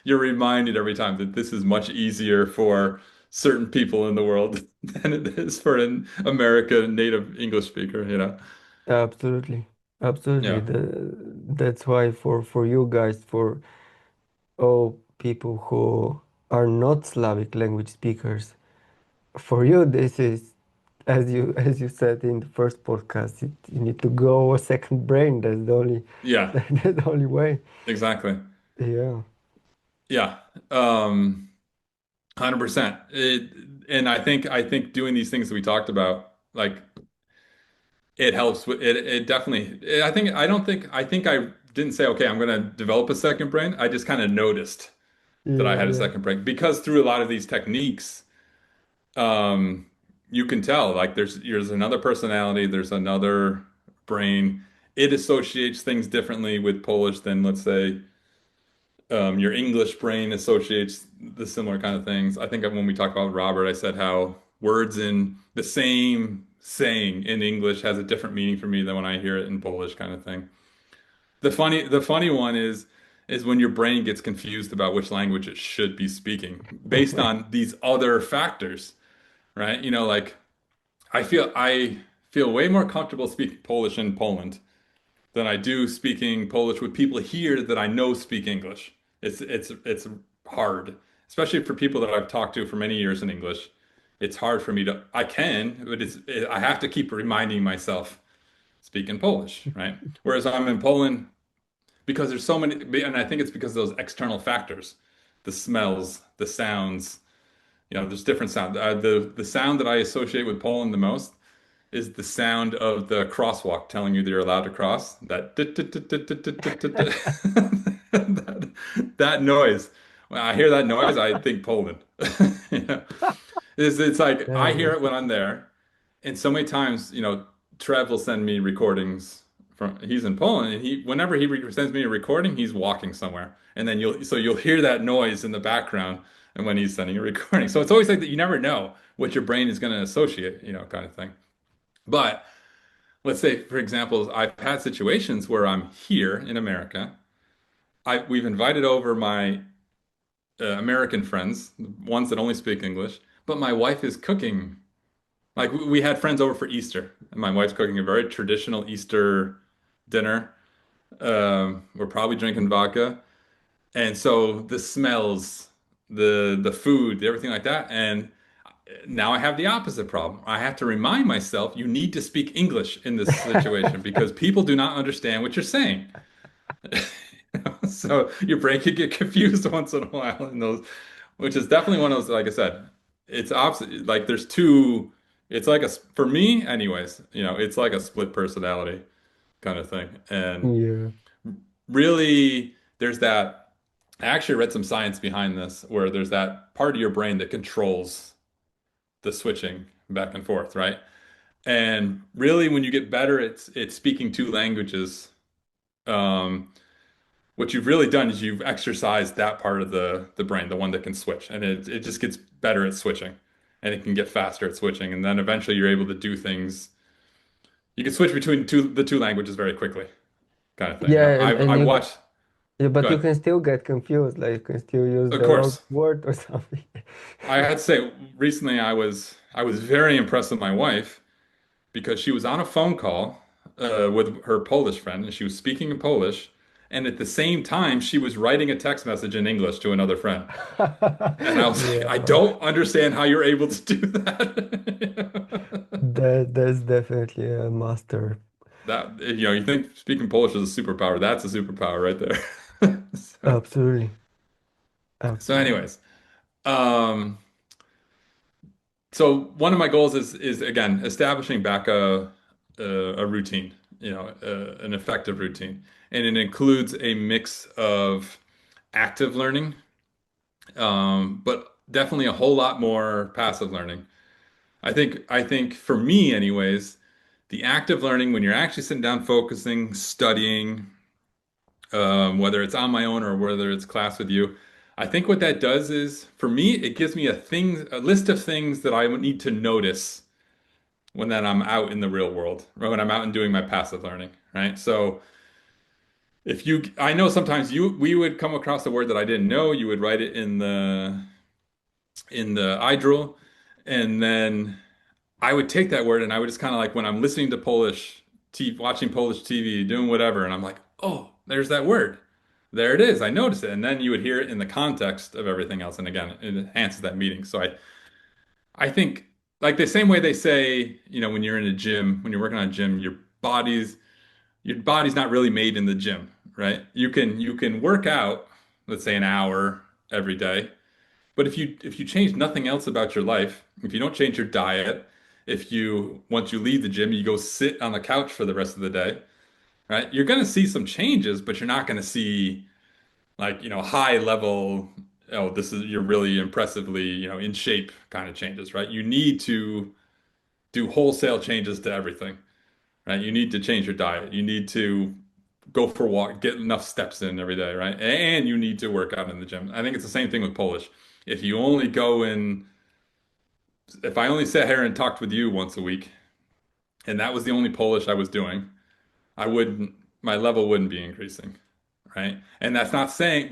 you're reminded every time that this is much easier for certain people in the world than it is for an American native English speaker, you know? Absolutely. Absolutely. Yeah. That's why for you guys, for all people who are not Slavic language speakers, for you this is, as you said in the first podcast, you need to go a second brain. That's the only Yeah, that's the only way. exactly. Yeah. Yeah. 100%. And I think doing these things that we talked about, like it helps with it. It definitely. I think I didn't say, okay, I'm going to develop a second brain. I just kind of noticed that I Yeah, had a yeah. second brain because through a lot of these techniques, um, you can tell like there's another personality, there's another brain. It associates things differently with Polish than let's say your English brain associates the similar kind of things. I think when we talked about Robert, I said how words in the same saying in English has a different meaning for me than when I hear it in Polish kind of thing. The funny one is when your brain gets confused about which language it should be speaking based on these other factors, right? You know, like I feel way more comfortable speaking Polish in Poland than I do speaking Polish with people here that I know speak English. It's hard, especially for people that I've talked to for many years in English. It's hard for me to I can, but I have to keep reminding myself speak in Polish, right? Whereas I'm in Poland because there's so many, and I think it's because of those external factors, the smells, the sounds. You know, there's different sound. The sound that I associate with Poland the most is the sound of the crosswalk telling you that you're allowed to cross. That noise. When I hear that noise, I think Poland. You know? It's like I Yeah, hear it when I'm there, and so many times, you know, Trev will send me recordings from he's in Poland, and he whenever sends me a recording, he's walking somewhere, and then you'll hear that noise in the background, and when he's sending a recording, so it's always like that. You never know what your brain is going to associate, you know, kind of thing. But let's say, for example, I've had situations where I'm here in America. We've invited over my American friends, ones that only speak English, but my wife is cooking. Like we had friends over for Easter, and my wife's cooking a very traditional Easter dinner. We're probably drinking vodka, and so the smells, the food, everything like that, and now I have the opposite problem. I have to remind myself you need to speak English in this situation yeah. because people do not understand what you're saying. So your brain could get confused once in a while in those, which is definitely one of those, like I said, it's opposite. Like there's two, it's like for me, anyways, you know, it's like a split personality kind of thing. And Yeah. really, there's that. I actually read some science behind this where there's that part of your brain that controls the switching back and forth, right? And really, when you get better at speaking two languages, um, what you've really done is you've exercised that part of the brain, the one that can switch, and it just gets better at switching, and it can get faster at switching, and then eventually you're able to do things. You can switch between the two languages very quickly, kind of thing. You know, Yeah, and I've you watched. yeah, Go but you ahead. can still get confused, like you can still use Of the wrong course, word or something. I had to say recently I was very impressed with my wife because she was on a phone call with her Polish friend and she was speaking in Polish, and at the same time she was writing a text message in English to another friend. And I was like, I Yeah, don't understand how you're able to do that. that's definitely a master. That you think speaking Polish is a superpower. That's a superpower right there. So, Absolutely, so absolutely. anyways, um, so one of my goals is again establishing back a routine, an effective routine, and it includes a mix of active learning, but definitely a whole lot more passive learning. I think for me, anyways, the active learning when you're actually sitting down, focusing, studying, whether it's on my own or whether it's class with you. I think what that does is, for me, it gives me a list of things that I would need to notice when then I'm out in the real world, or when I'm out and doing my passive learning, right? So I know sometimes we would come across a word that I didn't know, you would write it in the iDrool, and then I would take that word and I would just kind of like when I'm listening to watching Polish TV, doing whatever, and I'm like, oh, there's that word. There it is. I noticed it. And then you would hear it in the context of everything else. And again, it enhances that meeting. So I think like the same way they say, when you're in a gym, when you're working on a gym, your body's not really made in the gym, right? You can work out, let's say an hour every day, but if you change nothing else about your life, if you don't change your diet, if you once you leave the gym, you go sit on the couch for the rest of the day, right? You're going to see some changes, but you're not going to see like, high level, oh, you're really impressively, in shape kind of changes, right? You need to do wholesale changes to everything, right? You need to change your diet. You need to go for a walk, get enough steps in every day, right? And you need to work out in the gym. I think it's the same thing with Polish. If you only go in, if I only sat here and talked with you once a week, and that was the only Polish I was doing, my level wouldn't be increasing, right? And that's not saying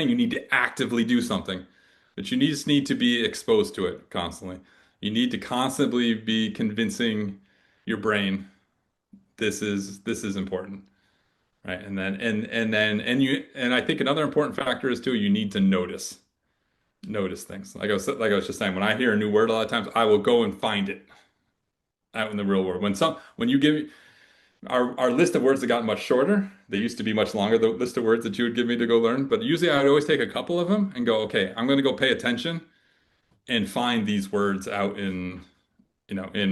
you need to actively do something, but just need to be exposed to it constantly. You need to constantly be convincing your brain this is important, right? And I think another important factor is too, you need to notice things. Like I was just saying, when I hear a new word, a lot of times I will go and find it out in the real world. When you give me our list of words have gotten much shorter. They used to be much longer, the list of words that you would give me to go learn. But usually I would always take a couple of them and go, okay, I'm going to go pay attention and find these words out in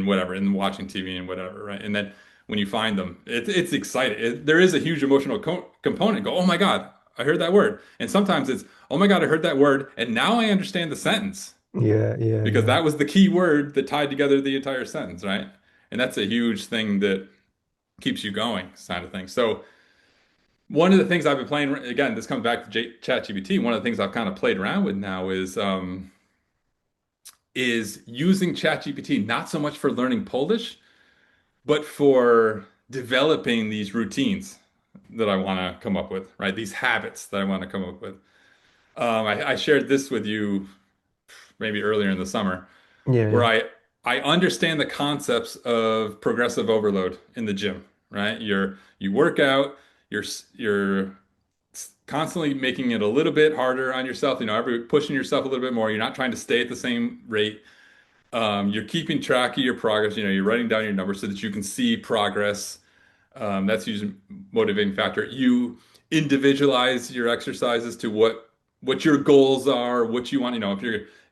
whatever, in watching TV and whatever, right? And then when you find them, it's exciting. There is a huge emotional component. Go, oh my God, I heard that word. And sometimes it's, oh my God, I heard that word, and now I understand the sentence Yeah, yeah, because yeah. that was the key word that tied together the entire sentence, right? And that's a huge thing that keeps you going, kind of thing. So one of the things I've been playing, again, this comes back to ChatGPT. One of the things I've kind of played around with now is using ChatGPT not so much for learning Polish, but for developing these routines that I want to come up with, right? These habits that I want to come up with. I shared this with you maybe earlier in the summer, Yeah, where yeah. I understand the concepts of progressive overload in the gym, right? You work out, you're constantly making it a little bit harder on yourself, pushing yourself a little bit more. You're not trying to stay at the same rate. You're keeping track of your progress. You're writing down your numbers so that you can see progress. That's usually a motivating factor. You individualize your exercises to what your goals are, what you want.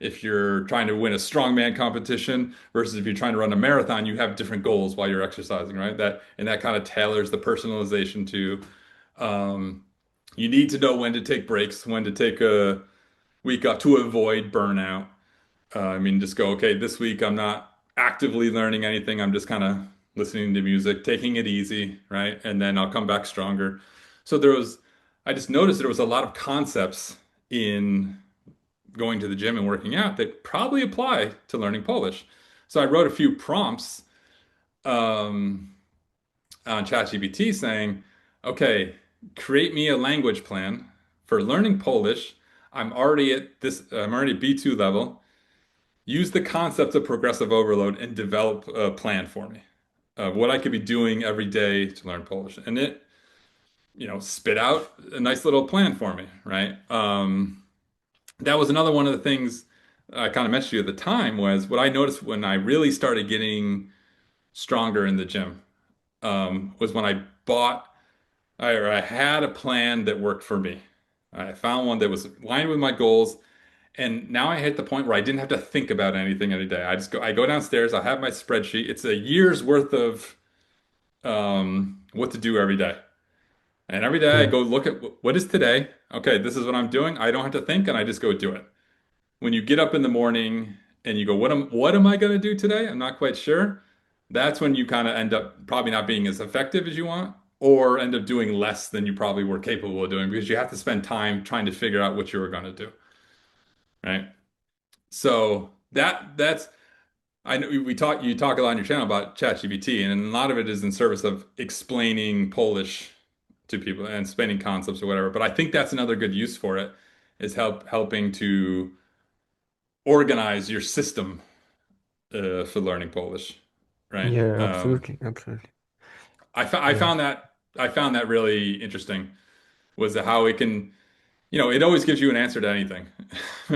If you're trying to win a strongman competition versus if you're trying to run a marathon, you have different goals while you're exercising, right? That kind of tailors the personalization to. Um, you need to know when to take breaks, when to take a week off to avoid burnout. I mean, just go, okay, this week I'm not. actively learning anything. I'm just kind of listening to music, taking it easy, right? And then I'll come back stronger. So I just noticed there was a lot of concepts in going to the gym and working out that probably apply to learning Polish. So I wrote a few prompts um, on ChatGPT saying, okay, create me a language plan for learning Polish. I'm already at B2 level. Use the concept of progressive overload and develop a plan for me of what I could be doing every day to learn Polish. And it, spit out a nice little plan for me, right? That was another one of the things I kind of mentioned to you at the time was what I noticed when I really started getting stronger in the gym, was when I or I had a plan that worked for me. I found one that was aligned with my goals. And now I hit the point where I didn't have to think about anything every day. I go downstairs, I have my spreadsheet. It's a year's worth of what to do every day. And every day I Yeah. go look at what is today. Okay, this is what I'm doing. I don't have to think and I just go do it. When you get up in the morning and you go, what am I going to do today? I'm not quite sure. That's when you kind of end up probably not being as effective as you want, or end up doing less than you probably were capable of doing because you have to spend time trying to figure out what you were going to do, right? So that's I know you talk a lot on your channel about ChatGPT, and a lot of it is in service of explaining Polish to people and explaining concepts or whatever. But I think that's another good use for it is helping to organize your system for learning Polish, right? Yeah, absolutely, absolutely. Yeah. I found that really interesting was how it can, it always gives you an answer to anything.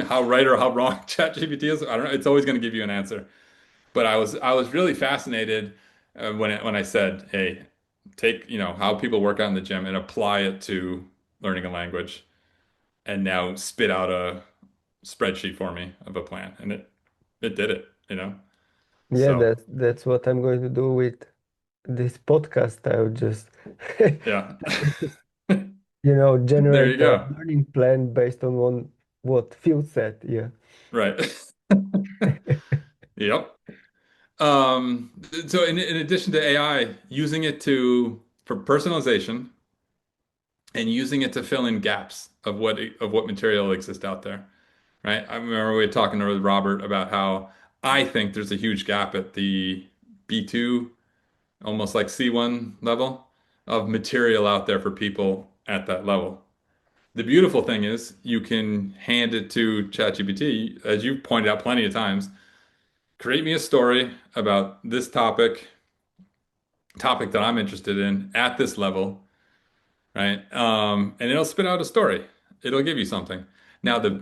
How right or how wrong ChatGPT is, I don't know. It's always going to give you an answer. But I was really fascinated when I said, "Hey, take how people work out in the gym and apply it to learning a language, and now spit out a spreadsheet for me of a plan." And it did it. Yeah, So that's what I'm going to do with this podcast. I'll just yeah, there you generate a go. learning plan based on what Phil said. Yeah. Right. Yep. So in addition to AI, using it for personalization and using it to fill in gaps of what material exists out there. Right? I remember we were talking with Robert about how I think there's a huge gap at the B2, almost like C1 level of material out there for people at that level. The beautiful thing is you can hand it to ChatGPT, as you've pointed out plenty of times, create me a story about this topic that I'm interested in at this level, right? And it'll spit out a story. It'll give you something. Now, the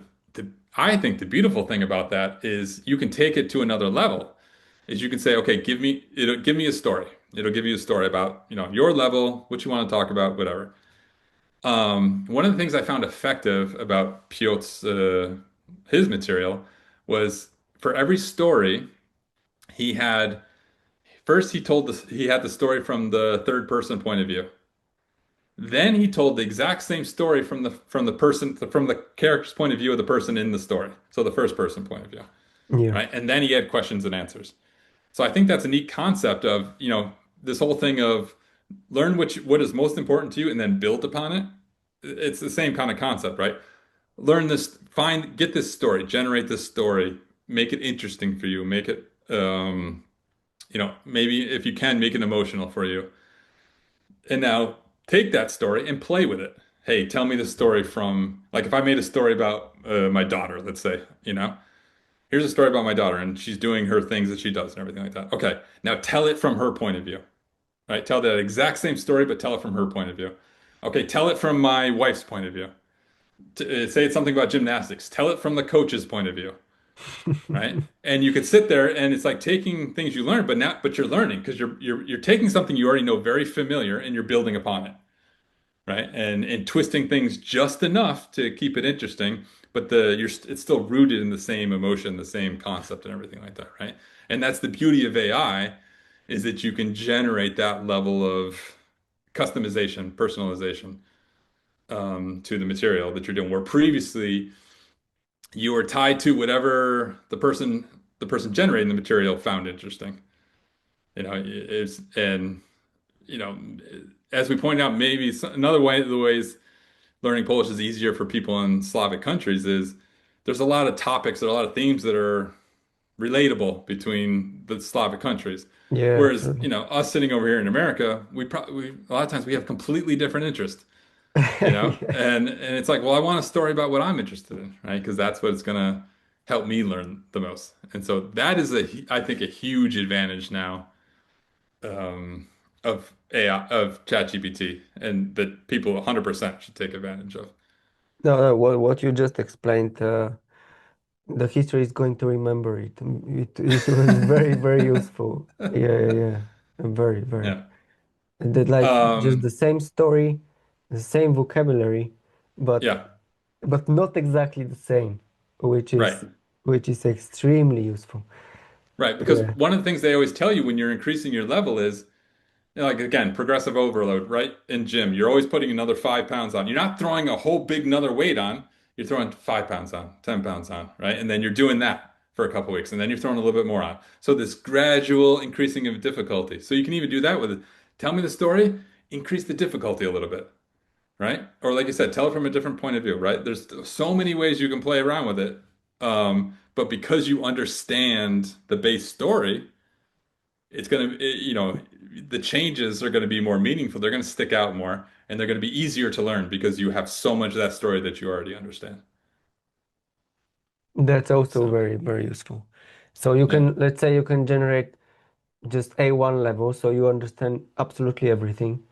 I think the beautiful thing about that is you can take it to another level. Is you can say, okay, it'll give me a story. It'll give you a story about, your level, what you want to talk about, whatever. One of the things I found effective about Piotr's his material was for every story he had first he had the story from the third person point of view. Then he told the exact same story from the person from the character's point of view of the person in the story. So the first person point of view, Yeah. right? And then he had questions and answers. So I think that's a neat concept of, this whole thing of learn what is most important to you and then build upon it. It's the same kind of concept, right? Get this story, generate this story, make it interesting for you, make it, maybe if you can, make it emotional for you. And now take that story and play with it. Hey, tell me the story from, like, if I made a story about my daughter, let's say, here's a story about my daughter and she's doing her things that she does and everything like that. Okay, now tell it from her point of view, right? Tell that exact same story, but tell it from her point of view. Okay, tell it from my wife's point of view. Say it's something about gymnastics. Tell it from the coach's point of view, right? And you could sit there and it's like taking things you learned, but you're learning because you're taking something you already know very familiar and you're building upon it, right? And twisting things just enough to keep it interesting, but it's still rooted in the same emotion, the same concept, and everything like that, right? And that's the beauty of AI, is that you can generate that level of customization, personalization to the material that you're doing, where previously you were tied to whatever the person the person generating the material found interesting. It's and you know, as we pointed out, maybe another way the ways learning Polish is easier for people in Slavic countries is there's a lot of topics, there are a lot of themes that are relatable between the Slavic countries. Yeah, Whereas, absolutely. us sitting over here in America, we probably a lot of times we have completely different interests, Yeah. and it's like, well, I want a story about what I'm interested in, right? Because that's what's gonna help me learn the most. And so that is I think, a huge advantage now um, of AI, of ChatGPT, and that people 100% should take advantage of. No, no, what you just explained, the history is going to remember it. It was very, very useful. Yeah, yeah, yeah. Very, very. Yeah. And that like just Um, the same story, the same vocabulary, but yeah. not exactly the same, which Right. is extremely useful. Right. Because Yeah. one of the things they always tell you when you're increasing your level is, like, again, progressive overload, right? In gym, you're always putting another 5 pounds on. You're not throwing a whole big another weight on. You're throwing 5 pounds on, 10 pounds on, right? And then you're doing that for a couple weeks, and then you're throwing a little bit more on. So this gradual increasing of difficulty. So you can even do that with, tell me the story, increase the difficulty a little bit, right? Or like you said, tell it from a different point of view, right? There's so many ways you can play around with it. But because you understand the base story, it's going to, the changes are going to be more meaningful. They're going to stick out more, and they're going to be easier to learn because you have so much of that story that you already understand. That's also So, very, very useful. So you yeah. can, let's say you can generate just A1 level, so you understand absolutely everything.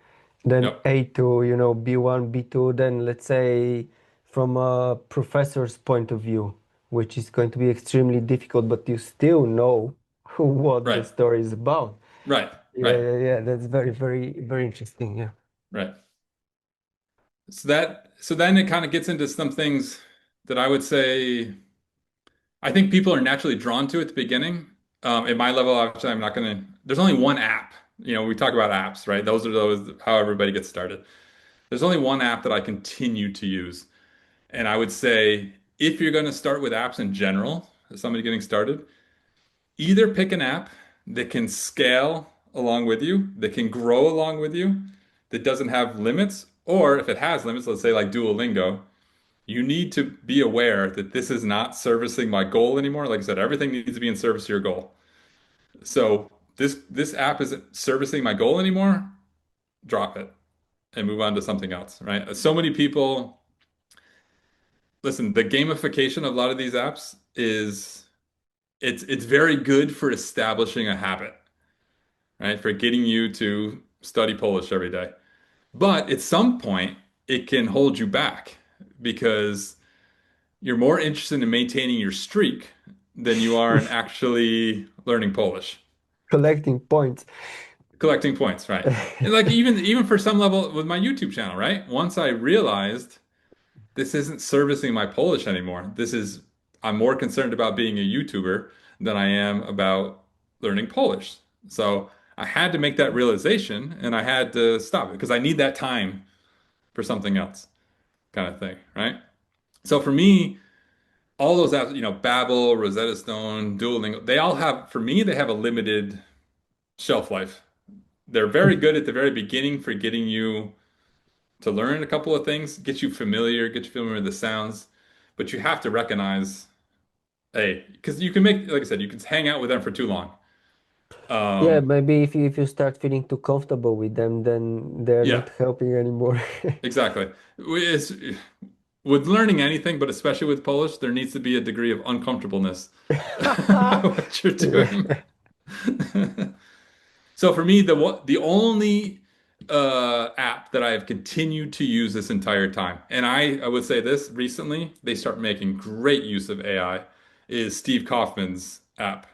Then Yep. A2, B1, B2, then let's say from a professor's point of view, which is going to be extremely difficult, but you still know what the Right. story is about. Right. Yeah, Right. yeah, yeah. That's very, very, very interesting. Yeah. Right. So then it kind of gets into some things that I would say I think people are naturally drawn to at the beginning. At my level, obviously, I'm not going to, there's only one app. We talk about apps, right? Those how everybody gets started. There's only one app that I continue to use. And I would say if you're going to start with apps in general, as somebody getting started, either pick an app that can scale along with you, that can grow along with you, that doesn't have limits, or if it has limits, let's say like Duolingo, you need to be aware that this is not servicing my goal anymore. Like I said, everything needs to be in service to your goal. So this app isn't servicing my goal anymore, drop it and move on to something else, right? So many people, listen, the gamification of a lot of these apps is it's very good for establishing a habit, right? For getting you to study Polish every day. But at some point, it can hold you back because you're more interested in maintaining your streak than you are in actually learning Polish. Collecting points. Collecting points, right? And like even for some level with my YouTube channel, right? Once I realized this isn't servicing my Polish anymore. I'm more concerned about being a YouTuber than I am about learning Polish. So I had to make that realization and I had to stop it because I need that time for something else, kind of thing, right? So for me, all those apps, Babbel, Rosetta Stone, Duolingo, they all have, for me, they have a limited shelf life. They're very good at the very beginning for getting you to learn a couple of things, get you familiar with the sounds, but you have to recognize, hey, because you can make, like I said, you can hang out with them for too long. Yeah, Um, maybe if you start feeling too comfortable with them, then they're yeah, not helping anymore. exactly. It's, with learning anything, but especially with Polish, there needs to be a degree of uncomfortableness about what you're doing. Yeah. So for me, the only app that I have continued to use this entire time, and I would say this recently, they start making great use of AI, is Steve Kaufman's app,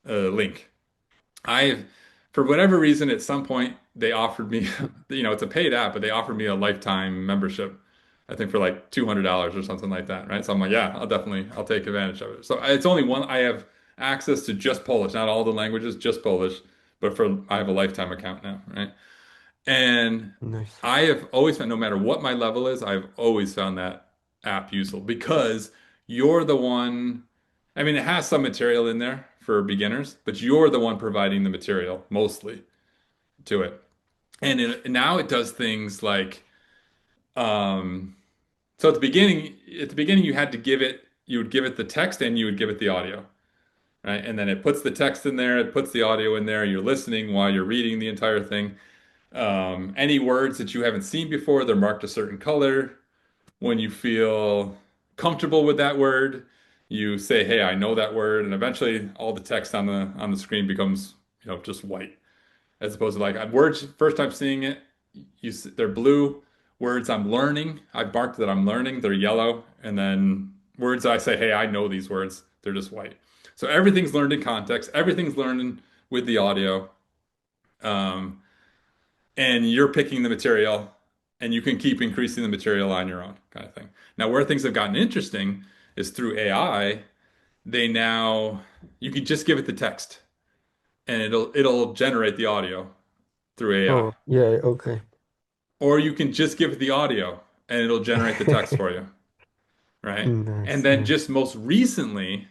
Link. I've, for whatever reason, at some point they offered me, it's a paid app, but they offered me a lifetime membership. I think for like $200 or something like that, right? So I'm like, yeah, I'll take advantage of it. So it's only one. I have access to just Polish, not all the languages, just Polish. But I have a lifetime account now, right? And Nice. I have always found, no matter what my level is, I've always found that app useful because you're the one. I mean, it has some material in there for beginners, but you're the one providing the material mostly to it. And now it does things like, um, so at the beginning, you would give it the text and you would give it the audio, right? And then it puts the text in there, it puts the audio in there. You're listening while you're reading the entire thing. Any words that you haven't seen before, they're marked a certain color. When you feel comfortable with that word, you say, "Hey, I know that word," and eventually all the text on the screen becomes, just white, as opposed to like words. First time seeing it, they're blue. Words I'm learning, I've marked that I'm learning, they're yellow, and then words that I say, "Hey, I know these words," they're just white. So everything's learned in context. Everything's learned with the audio. Um, and you're picking the material and you can keep increasing the material on your own kind of thing. Now, where things have gotten interesting is through AI, they now you can just give it the text and it'll generate the audio through AI. Oh, yeah, okay. Or you can just give it the audio and it'll generate the text for you, right? And Nice, then nice. just most recently,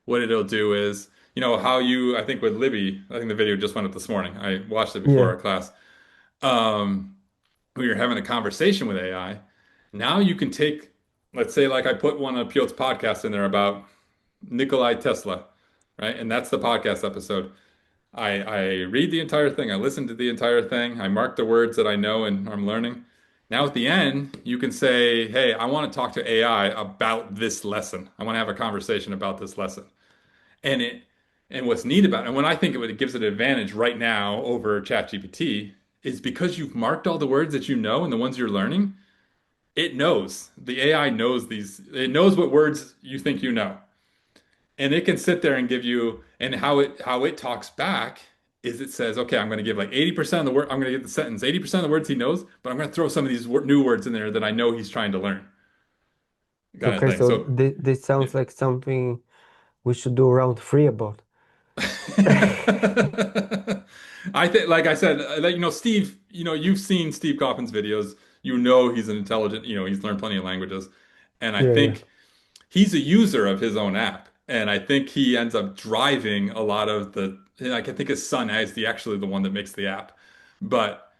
what it'll do is, how I think with Libby, I think the video just went up this morning. I watched it before Yeah, our class. Um, when you're having a conversation with AI, now you can take, let's say, like I put one of Piotr's podcast in there about Nikolai Tesla, right? And that's the podcast episode. I read the entire thing, I listen to the entire thing, I mark the words that I know and I'm learning. Now at the end, you can say, "Hey, I want to talk to AI about this lesson. I want to have a conversation about this lesson." And what's neat about it, and when I think of it, it gives it an advantage right now over ChatGPT, is because you've marked all the words that you know and the ones you're learning, it knows. The AI knows these, it knows what words you think you know. And it can sit there and give you, and how it talks back is it says, "Okay, I'm going to give like 80% of the word, I'm going to get the sentence, 80% of the words he knows, but I'm going to throw some of these new words in there that I know he's trying to learn," kind of okay, thing. so So this yeah. sounds like something we should do round three about. I think, like I said, Steve, you've seen Steve Coffin's videos. You know he's an intelligent, he's learned plenty of languages. And I Yeah, yeah, think he's a user of his own app. And I think he ends up driving a lot of like I think his son is actually the one that makes the app. But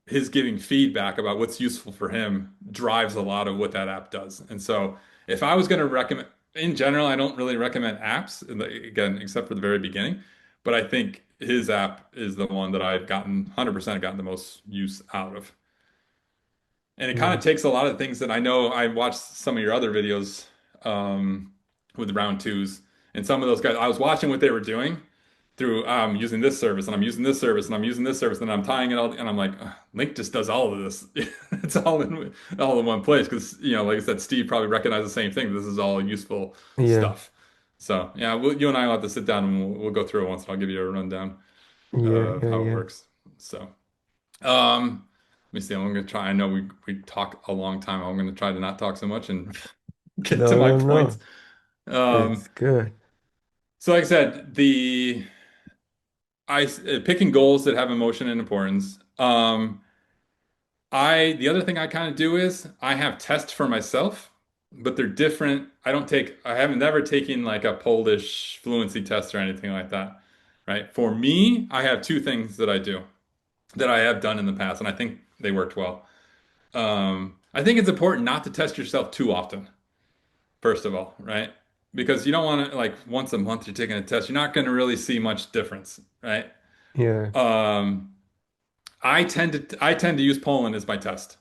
his giving feedback about what's useful for him drives a lot of what that app does. And so if I was going to recommend, in general, I don't really recommend apps, again, except for the very beginning. But I think his app is the one that I've gotten 100% gotten the most use out of. And it kind of nice. takes a lot of things that I know. I watched some of your other videos with round twos, and some of those guys, I was watching what they were doing through using this service, and I'm using this service, and I'm using this service, and I'm tying it all, and I'm like, "Ugh, Link just does all of this. It's all in one place." Because like I said, Steve probably recognized the same thing. This is all useful Yeah, stuff. So yeah, you and I will have to sit down and we'll go through it once, and I'll give you a rundown yeah, of yeah, how it yeah. works. So. Let me see. I'm gonna try. I know we talk a long time. I'm gonna try to not talk so much and get to No, my no, points. no. Um, It's good. so like I said, picking goals that have emotion and importance. The other thing I kind of do is I have tests for myself, but they're different. I haven't never taken like a Polish fluency test or anything like that, right? For me, I have two things that I do that I have done in the past, and I think they worked well. I think it's important not to test yourself too often, first of all, right? Because you don't want to, like, once a month you're taking a test, you're not going to really see much difference, right? Yeah. Um, I tend to use Poland as my test,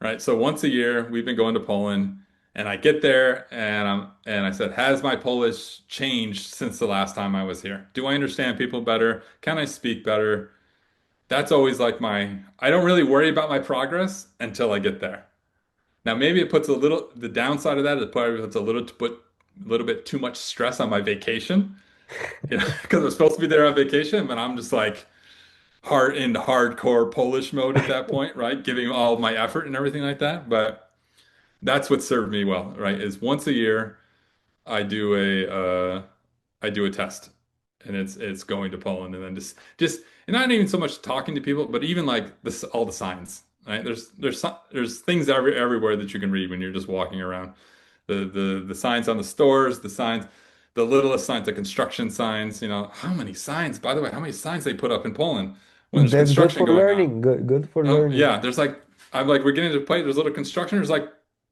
right? So once a year we've been going to Poland, and I get there and I said, "Has my Polish changed since the last time I was here? Do I understand people better? Can I speak better?" That's always like I don't really worry about my progress until I get there. Now, maybe the downside of that is probably puts a little bit too much stress on my vacation, because I'm supposed to be there on vacation, but I'm just like hardcore Polish mode at that point, right? Giving all my effort and everything like that. But that's what served me well, right? Is once a year I do a test, and it's going to Poland, and then and not even so much talking to people, but even like this all the signs, right? There's things everywhere that you can read when you're just walking around. The signs on the stores, the signs. the littlest signs, the construction signs, how many signs, by the way, how many signs they put up in Poland when there's That's good construction for going on? learning. Good for learning. Yeah, I'm like, we're getting to the point, there's little construction, there's like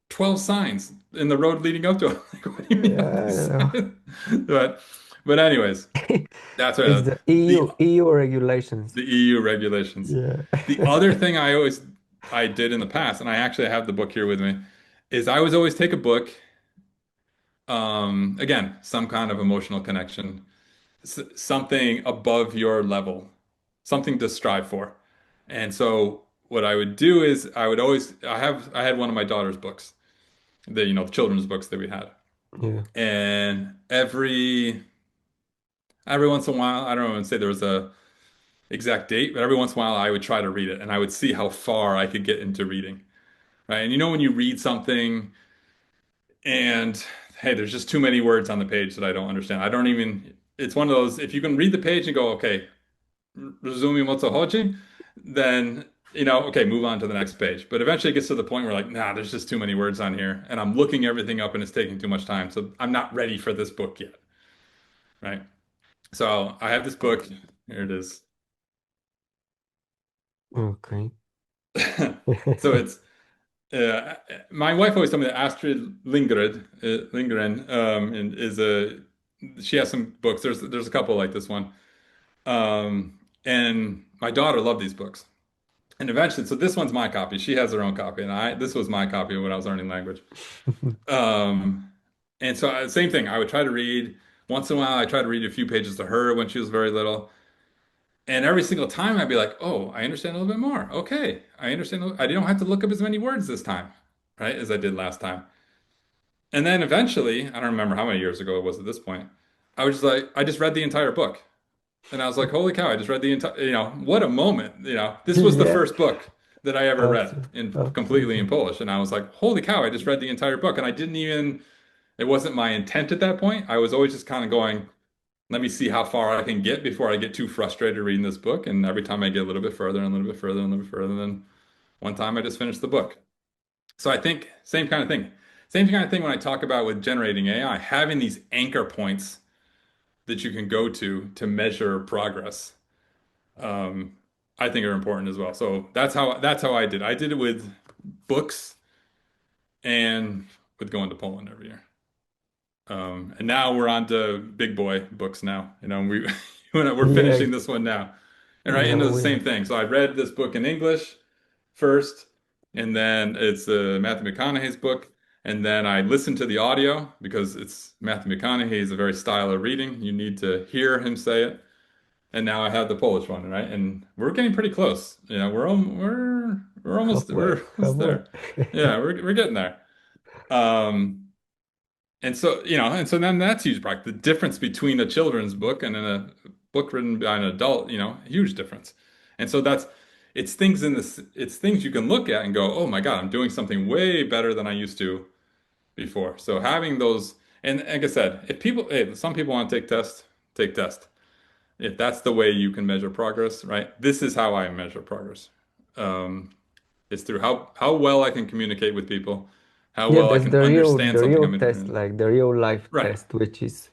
12 signs in the road leading up to it. Like, what do you mean all these Yeah, signs? But, but anyways, that's it's what the the EU regulations. the EU regulations. Yeah. The other thing I did in the past, and I actually have the book here with me, is I was always take a book, again, some kind of emotional connection, something above your level, something to strive for. And so what I would do is I had one of my daughter's books, the children's books that we had. Yeah. And every once in a while, I don't want to say there was a exact date, but every once in a while I would try to read it and I would see how far I could get into reading. Right. And when you read something and hey, there's just too many words on the page that I don't understand. I don't even, it's one of those, if you can read the page and go, okay, resuming what's a hoji, then, okay, move on to the next page. But eventually it gets to the point where like, nah, there's just too many words on here and I'm looking everything up and it's taking too much time. So I'm not ready for this book yet. Right. So I have this book. Here it is. Okay. So it's my wife always told me that Astrid Lindgren, and she has some books. There's a couple like this one, and my daughter loved these books. And eventually, so this one's my copy. She has her own copy, and this was my copy when I was learning language. Um, and so same thing. I would try to read once in a while. I tried to read a few pages to her when she was very little. And every single time I'd be like, oh, I understand a little bit more. Okay, I understand. I don't have to look up as many words this time, right, as I did last time. And then eventually, I don't remember how many years ago it was at this point, I was just like, I just read the entire book. And I was like, holy cow, I just read the entire, what a moment. This was the Yeah, first book that I ever read completely in absolutely. Polish. And I was like, holy cow, I just read the entire book. And I didn't even, it wasn't my intent at that point. I was always just kind of going, let me see how far I can get before I get too frustrated reading this book. And every time I get a little bit further and a little bit further and a little bit further, then one time I just finished the book. So I think same kind of thing. Same kind of thing when I talk about with generating AI, having these anchor points that you can go to measure progress. Um, I think are important as well. So that's how I did. I did it with books and with going to Poland every year. And now we're on to big boy books now. We're Yeah, finishing this one now. And right yeah, into the we same thing. So I read this book in English first, and then it's Matthew McConaughey's book. And then I listened to the audio because it's Matthew McConaughey is a very style of reading. You need to hear him say it. And now I have the Polish one, right? And we're getting pretty close. We're halfway, almost halfway. there. Yeah, we're getting there. Um, and so then that's huge practice. The difference between a children's book and a book written by an adult, huge difference. And so it's things you can look at and go, oh my God, I'm doing something way better than I used to before. So having those, and like I said, hey, some people want to take tests, take tests. If that's the way you can measure progress, right? This is how I measure progress. Um, it's through how well I can communicate with people, how Yeah, well I that's can understand the something real I'm test, in. like the real life Right, test, which is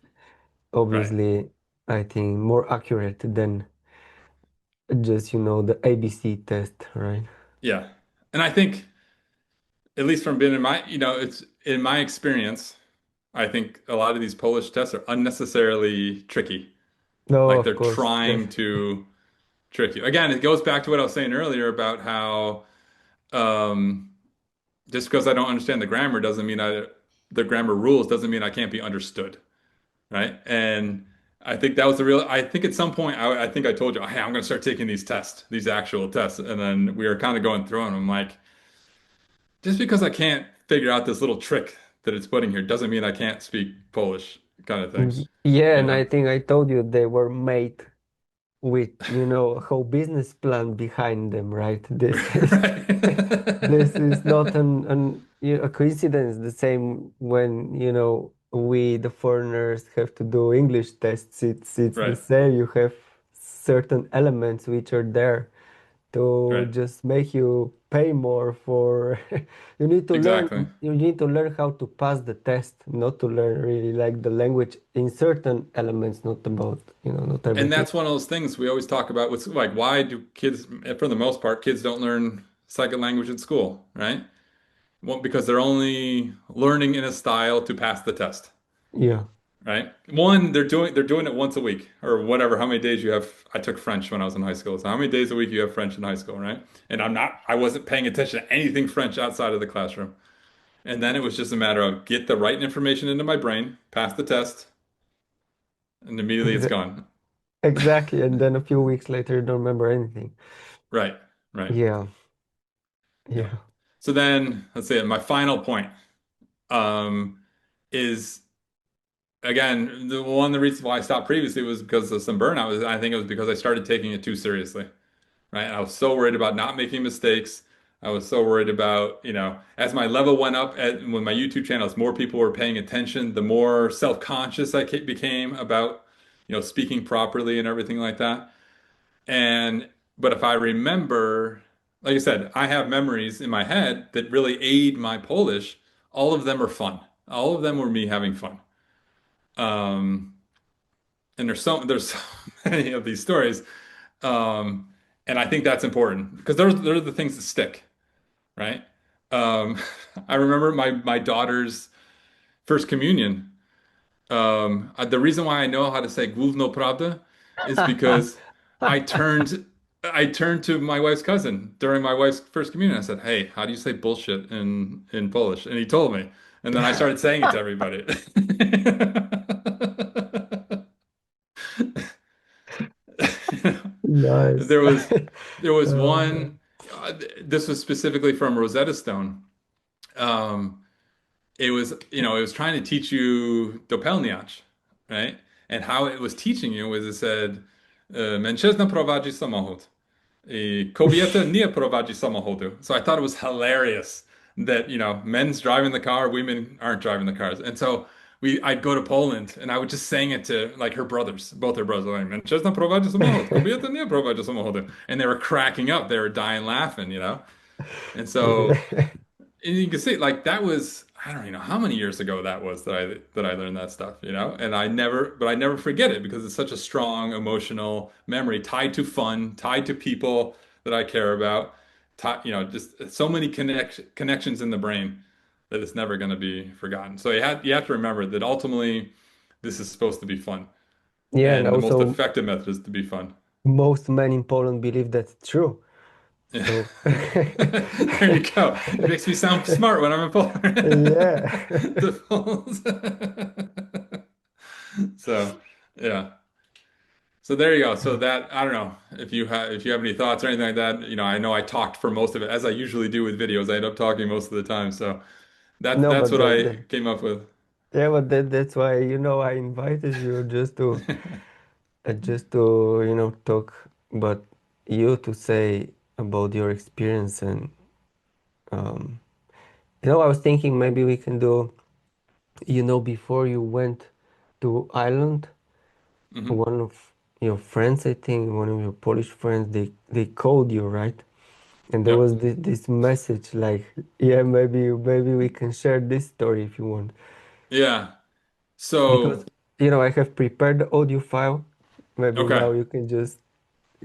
right. obviously, I think, more accurate than just, the ABC test, right? Yeah. And I think, at least from being in it's in my experience, I think a lot of these Polish tests are unnecessarily tricky. No, Like of they're course. trying to trick you. Again, it goes back to what I was saying earlier about how um, just because I don't understand the grammar rules doesn't mean I can't be understood, right? And I think at some point, I think I told you, hey, I'm going to start taking these tests, these actual tests. And then we were kind of going through them. I'm like, just because I can't figure out this little trick that it's putting here doesn't mean I can't speak Polish kind of thing, Yeah, you and I know? think I told you they were made with, a whole business plan behind them, right? This is Right. not a coincidence. The same when, we the foreigners have to do English tests. It's the Right. same. You have certain elements which are there to Right. just make you pay more for you need to learn Exactly. you need to learn how to pass the test, not to learn really like the language in certain elements, not about, not And everything. that's one of those things we always talk about. What's like, why do kids, for the most part, kids don't learn second language in school, right? Well, because they're only learning in a style to pass the test, Yeah. right? One, they're doing it once a week or whatever. How many days you have? I took French when I was in high school. So how many days a week you have French in high school, right? And I wasn't paying attention to anything French outside of the classroom. And then it was just a matter of get the right information into my brain, pass the test, and immediately it's Exa gone. exactly. And then a few weeks later, you don't remember anything. Right, right. Yeah. Yeah. Yeah. So then, let's see, my final point um, is again, one of the reasons why I stopped previously was because of some burnout. I think it was because I started taking it too seriously, right? I was so worried about not making mistakes. I was so worried about, as my level went up with my YouTube channels, more people were paying attention, the more self-conscious I became about, speaking properly and everything like that. And but if I remember, like I said, I have memories in my head that really aid my Polish. All of them are fun. All of them were me having fun. Um, and there's so many of these stories. Um, and I think that's important because those are the things that stick, right? Um, I remember my daughter's first communion. The reason why I know how to say "Główno prawda" is because I turned I turned to my wife's cousin during my wife's first communion. I said, "Hey, how do you say bullshit in Polish?" And he told me, and then I started saying it to everybody. Nice. There was there was Uh, one. This was specifically from Rosetta Stone. Um, it was trying to teach you dopełniacz, right? And how it was teaching you was it said, mężczyzna prowadzi samochód. I kobieta nie prowadzi samochodu. So I thought it was hilarious that, men's driving the car, women aren't driving the cars. And so I'd go to Poland and I would just sing it to like her brothers, both her brothers, like, mężczyzna prowadzi samochód, kobieta nie prowadzi samochodu. And they were cracking up. They were dying laughing. And so yeah. and you can see like that was I don't even know how many years ago that was that I learned that stuff. And I never forget it because it's such a strong emotional memory tied to fun, tied to people that I care about, just so many connections in the brain that it's never going to be forgotten. So you have to remember that ultimately this is supposed to be fun, Yeah, and and the most also effective method is to be fun. most men in Poland believe that's true. Yeah. So There you go. It makes me sound smart when I'm in Poland. yeah. The phones. So, yeah. So there you go. So that I don't know if you have any thoughts or anything like that. I know I talked for most of it as I usually do with videos. I end up talking most of the time. So that No, that's but what I came up with. yeah, but that's why, I invited you just to, talk about you, to say about your experience. And um I was thinking maybe we can do, before you went to Ireland, Hmm. one of your friends, I think one of your Polish friends, they called you, right? And there Yep. was this message like, yeah, maybe we can share this story if you want. Yeah. Because, So I have prepared the audio file. Maybe now okay. you can just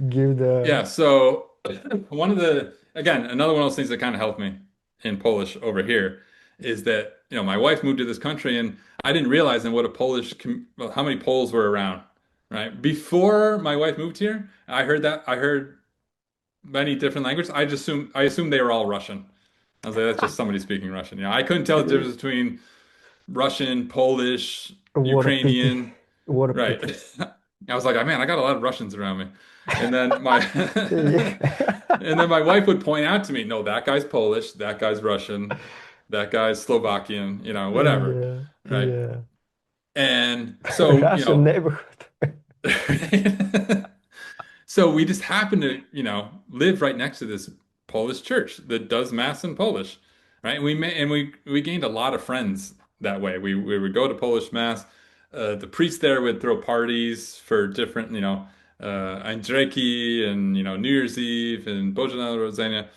give the. Yeah, so again, another one of those things that kind of helped me in Polish over here is that, my wife moved to this country and I didn't realize then what a well, how many Poles were around, right? Before my wife moved here, I heard many different languages. I assumed they were all Russian. I was like, that's just somebody speaking Russian. I couldn't tell the difference between Russian, Polish, What a pity. Ukrainian. What a Right. pity. I was like, oh, man, I got a lot of Russians around me. And then my Yeah. and then my wife would point out to me, no, that guy's Polish, that guy's Russian, that guy's Slovakian, whatever. Yeah. Right. Yeah. And so, Russian neighborhood. so we just happen to, live right next to this Polish church that does mass in Polish, right? And we gained a lot of friends that way. We would go to Polish mass. The priest there would throw parties for different, Andrzejki and New Year's Eve and Boże Narodzenia.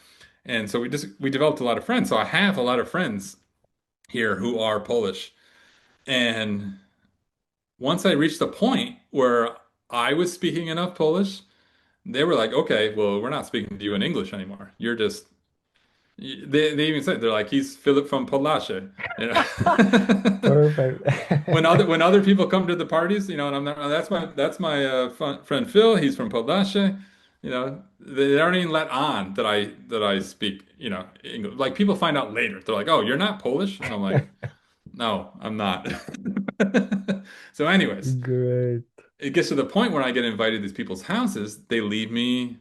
And so we developed a lot of friends. So I have a lot of friends here who are Polish. And once I reached the point where I was speaking enough Polish, they were like, okay, well, we're not speaking to you in English anymore. You're just they even said they're like he's Philip from Podlasie. You know? Perfect. When other people come to the parties, and I'm not, that's my friend Phil. He's from Podlasie. They aren't even let on that I speak, English. Like people find out later. They're like, "Oh, you're not Polish," and I'm like, "No, I'm not." So, anyways, Great. it gets to the point where I get invited to these people's houses. They leave me,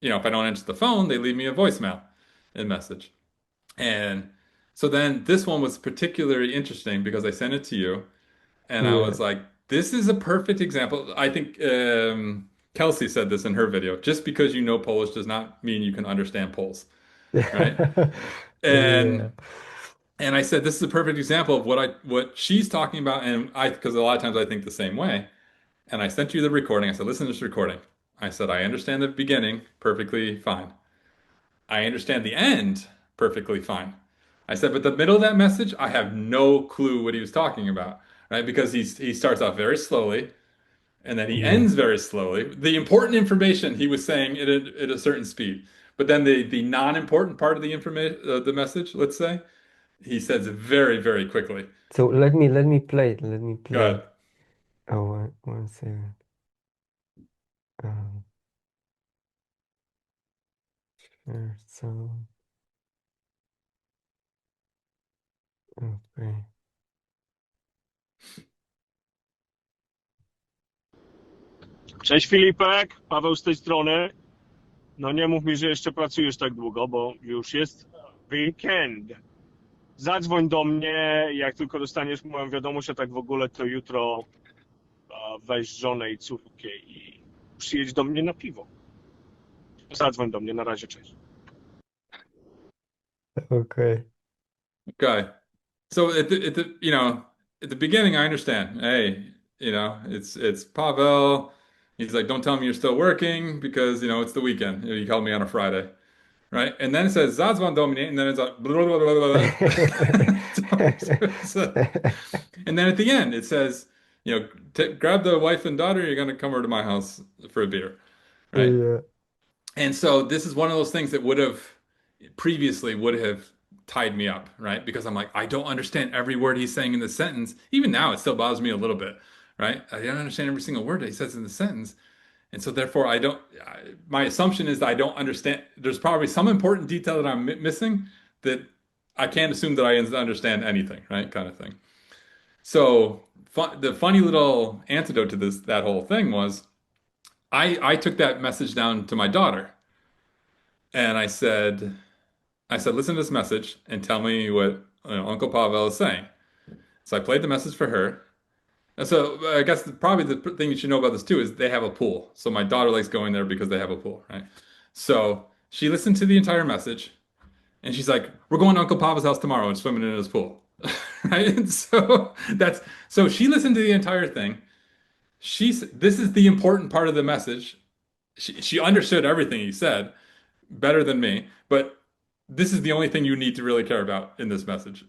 if I don't answer the phone, they leave me a voicemail and message. And so then this one was particularly interesting because I sent it to you. And I Yeah. was like, this is a perfect example. I think Kelsey said this in her video. Just because you know Polish does not mean you can understand Poles, right? Yeah. And and I said this is a perfect example of what she's talking about, and because a lot of times I think the same way. And I sent you the recording. I said, listen to this recording. I said, I understand the beginning perfectly fine. I understand the end perfectly fine. I said, but the middle of that message, I have no clue what he was talking about, right? Because he starts off very slowly and then he Yeah. ends very slowly. The important information he was saying at a certain speed, but then the non-important part of the information, the message, let's say, he says very, very quickly. So let me play it. Let me Go play. ahead. Oh, one second. Um, share sound. Okay. Cześć Filipek, Paweł z tej strony. No nie mów mi, że jeszcze pracujesz tak długo, bo już jest weekend. Zadzwoń do mnie, jak tylko dostaniesz moją wiadomość, a tak w ogóle to jutro weź żonę i córkę i przyjedź do mnie na piwo. Zadzwoń do mnie, na razie, cześć. Okay. Okay. So at the beginning, I understand. Hey, it's Pavel. He's like, don't tell me you're still working because it's the weekend. You called me on a Friday, right? And then it says Zadzwan Domine, and then it's like blah, blah, blah, blah, blah. And then at the end it says, grab the wife and daughter. You're gonna come over to my house for a beer, right? Yeah. And so this is one of those things that would have tied me up, right? Because I'm like, I don't understand every word he's saying in the sentence. Even now, it still bothers me a little bit, right? I don't understand every single word that he says in the sentence. And so therefore, my assumption is that I don't understand. There's probably some important detail that I'm missing that I can't assume that I understand anything, right? Kind of thing. So the funny little antidote to that whole thing was I took that message down to my daughter and I said, listen to this message and tell me what Uncle Pavel is saying. So I played the message for her. And so I guess probably the thing you should know about this too is they have a pool. So my daughter likes going there because they have a pool, right? So she listened to the entire message and she's like, we're going to Uncle Pavel's house tomorrow and swimming in his pool. Right? And so she listened to the entire thing. This is the important part of the message. She understood everything he said better than me, but this is the only thing you need to really care about in this message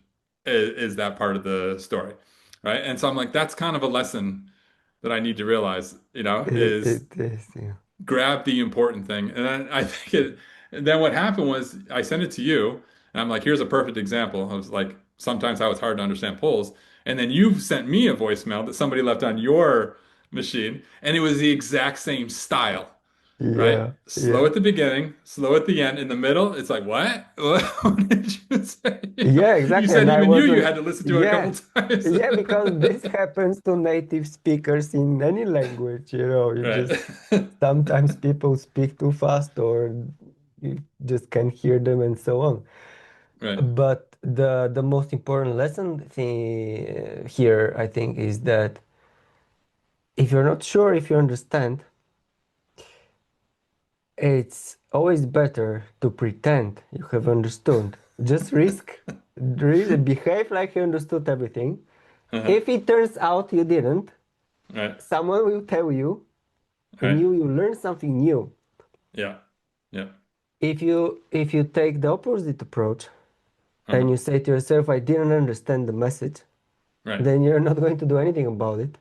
is that part of the story, right? And so I'm like, that's kind of a lesson that I need to realize, is It is, yeah. grab the important thing. And then I think and then what happened was I sent it to you, and I'm like, here's a perfect example. I was like, sometimes how it's hard to understand polls. And then you sent me a voicemail that somebody left on your machine, and it was the exact same style, right? Yeah, Slow yeah. at the beginning, slow at the end. In the middle, it's like, what? What did you say? Yeah, You exactly. said And I even you wasn't, had to listen to it a couple yeah, times. yeah, because this happens to native speakers in any language, you Right. just sometimes people speak too fast or you just can't hear them and so on. Right. But the most important lesson here, I think, is that if you're not sure if you understand, it's always better to pretend you have understood. Just really behave like you understood everything. Uh-huh. If it turns out you didn't, Right. someone will tell you, Right. you learn something new. Yeah. Yeah. If you take the opposite approach and Uh-huh. you say to yourself, I didn't understand the message, Right. then you're not going to do anything about it.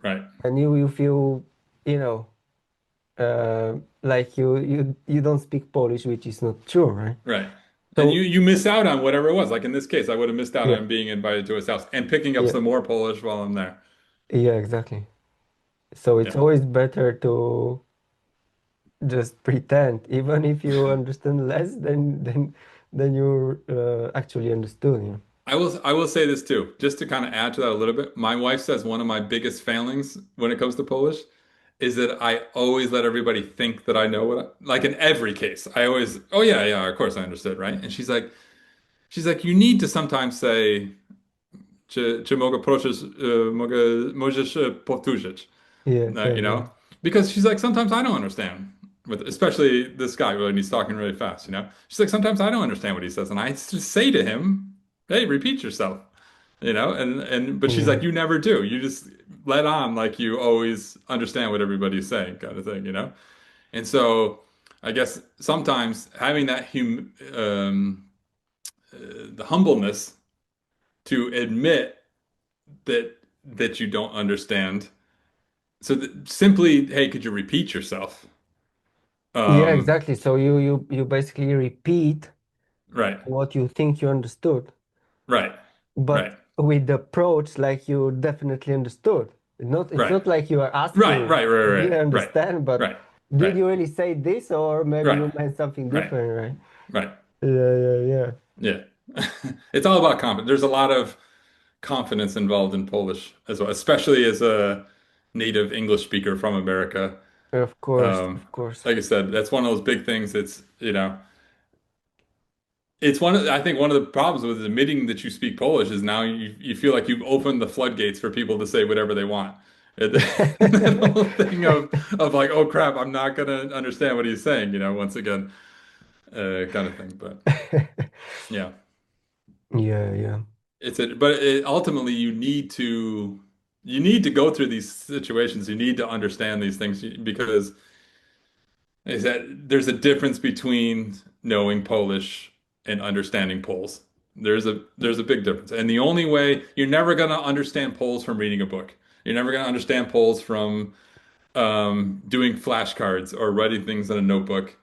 Right. And you feel, you know, like you don't speak Polish, which is not true, right? Right. And So you miss out on whatever it was. Like in this case, I would have missed out yeah, on being invited to his house and picking up yeah, some more Polish while I'm there. yeah, exactly. So it's Yeah. always better to just pretend, even if you understand less than you actually understood. You I will say this too, just to kind of add to that a little bit. My wife says one of my biggest failings when it comes to Polish is that I always let everybody think that I know like in every case. I always, oh yeah, yeah, of course I understood, right? And she's like, you need to sometimes say, czy mogę prosić, możesz powtórzyć? Yeah, yeah, You yeah, know, because she's like, sometimes I don't understand with, especially this guy when he's talking really fast, you know, she's like, sometimes I don't understand what he says. And I just say to him, hey, repeat yourself, you know, but she's yeah. like, you never do. You just let on like you always understand what everybody's saying kind of thing, you know? And so I guess sometimes having that the humbleness to admit that you don't understand. So simply, hey, could you repeat yourself? Yeah, Um, exactly. So you basically repeat right, what you think you understood, right, but right, with the approach like you definitely understood. It's right, not like you are right, asking, right, right, did right, I right, understand? But right, did right, you really say this, or maybe right, you meant something right, different, right? right. Yeah, yeah, yeah. Yeah. It's all about confidence. There's a lot of confidence involved in Polish as well, especially as a native English speaker from America. Of course, Um, of course. like I said, that's one of those big things. It's I think one of the problems with admitting that you speak Polish is now you feel like you've opened the floodgates for people to say whatever they want. That whole thing of like, oh crap, I'm not gonna understand what he's saying, once again, kind of thing. But yeah, Yeah, yeah. ultimately you need to go through these situations. You need to understand these things because is that there's a difference between knowing Polish and understanding Poles. There's a big difference. And the only way you're never gonna understand Poles from reading a book. You're never gonna understand Poles from doing flashcards or writing things in a notebook.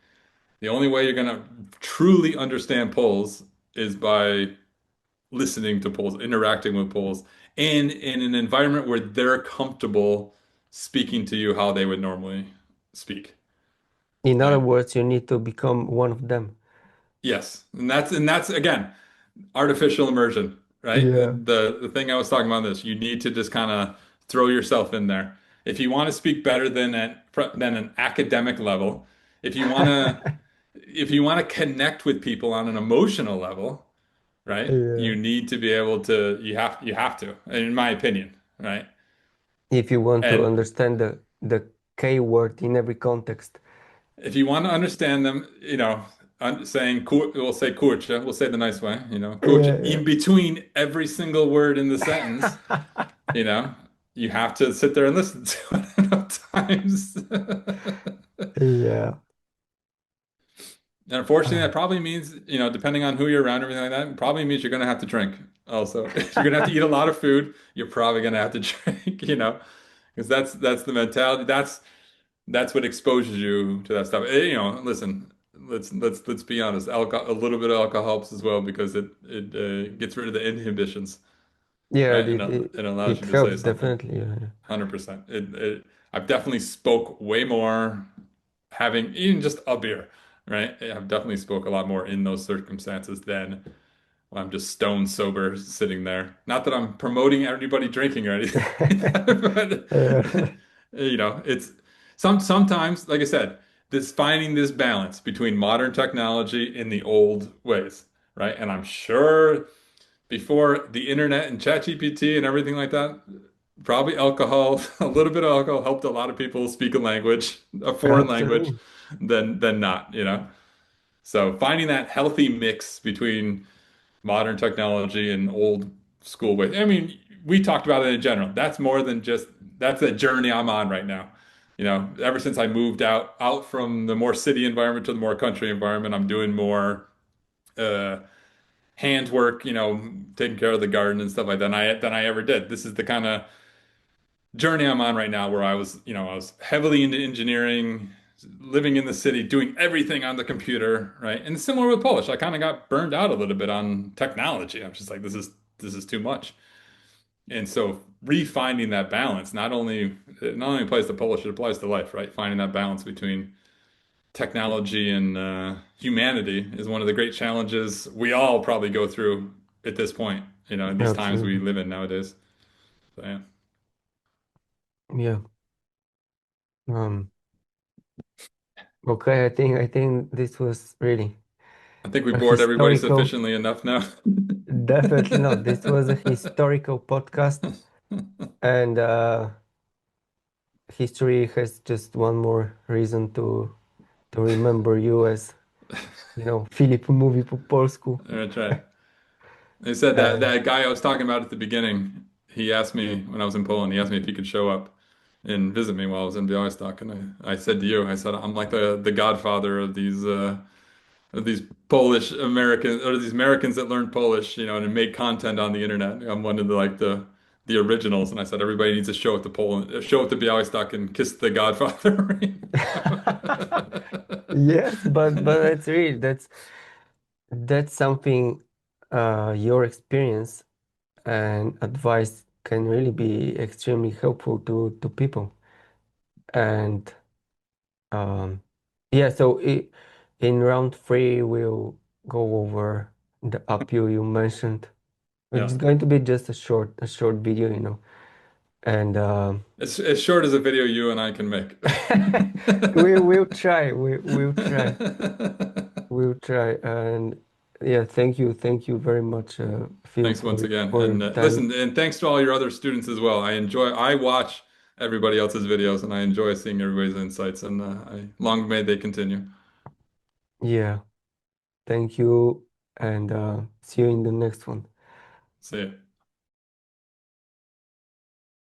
The only way you're gonna truly understand Poles is by listening to Poles, interacting with Poles, and in an environment where they're comfortable speaking to you how they would normally speak. In other Right? words, you need to become one of them. Yes, and that's again artificial immersion, right? Yeah. The thing I was talking about this, you need to just kind of throw yourself in there. If you want to speak better than an academic level, if you want to if you want to connect with people on an emotional level, right? Yeah. You need to be able to you have to, in my opinion, right? If you want to And understand the K word in every context. if you want to understand them, saying we'll say kurczę, we'll say the nice way, kurczę, Yeah, in between every single word in the sentence, yeah. you know, you have to sit there and listen to it enough times. Yeah. And unfortunately, Uh, that probably means, depending on who you're around, everything like that, probably means you're going to have to drink also. If you're going to have to eat a lot of food, you're probably going to have to drink, because that's the mentality. That's what exposes you to that stuff. Listen, let's be honest. Alcohol, a little bit of alcohol helps as well because it gets rid of the inhibitions, yeah, right? it, And it, it allows it you to say helps something. definitely. Yeah. 100%. I've definitely spoke way more having even just a beer, right? I've definitely spoke a lot more in those circumstances than when I'm just stone sober sitting there. Not that I'm promoting everybody drinking or anything, but Yeah. it's sometimes, like I said, this finding this balance between modern technology and the old ways, right? And I'm sure before the internet and ChatGPT and everything like that, probably alcohol, a little bit of alcohol helped a lot of people speak a language, a foreign language, Absolutely. than not. So finding that healthy mix between modern technology and old school ways. I mean, we talked about it in general. That's more than just that's the journey I'm on right now. ever since I moved out from the more city environment to the more country environment, I'm doing more uh handwork, taking care of the garden and stuff like that than I ever did. This is the kind of journey I'm on right now where I was heavily into engineering, living in the city, doing everything on the computer, right? And similar with Polish, I kind of got burned out a little bit on technology. I'm just like, this is too much. And so refinding that balance, it not only applies to Polish, it applies to life, right? Finding that balance between technology and humanity is one of the great challenges we all probably go through at this point, in these times we Absolutely. live in nowadays. So yeah, Yeah. Um, okay, I think this was really I think we a bored everybody historical, sufficiently enough now. definitely not. This was a historical podcast, and history has just one more reason to remember you as, Filip mówi po polsku. That's right. They said that And that guy I was talking about at the beginning, he asked me when I was in Poland, he asked me if he could show up and visit me while I was in Białystok. And I said to you, I said, I'm like the godfather of these Polish Americans or these Americans that learned Polish, and make content on the internet. I'm one of the originals. And I said, everybody needs to show up to Poland, show up to Białystok and kiss the godfather ring. yes, but that's something, your experience and advice can really be extremely helpful to people. And um, yeah, so in round three, we'll go over the app you mentioned, which Yeah. is going to be just a short video, and As short as a video you and I can make. we'll try. We'll try. We'll try. And yeah, thank you very much, Phil, Thanks for once again. for your And time. listen, and thanks to all your other students as well. I watch everybody else's videos and I enjoy seeing everybody's insights and long may they continue. Yeah, thank you, and see you in the next one. See ya.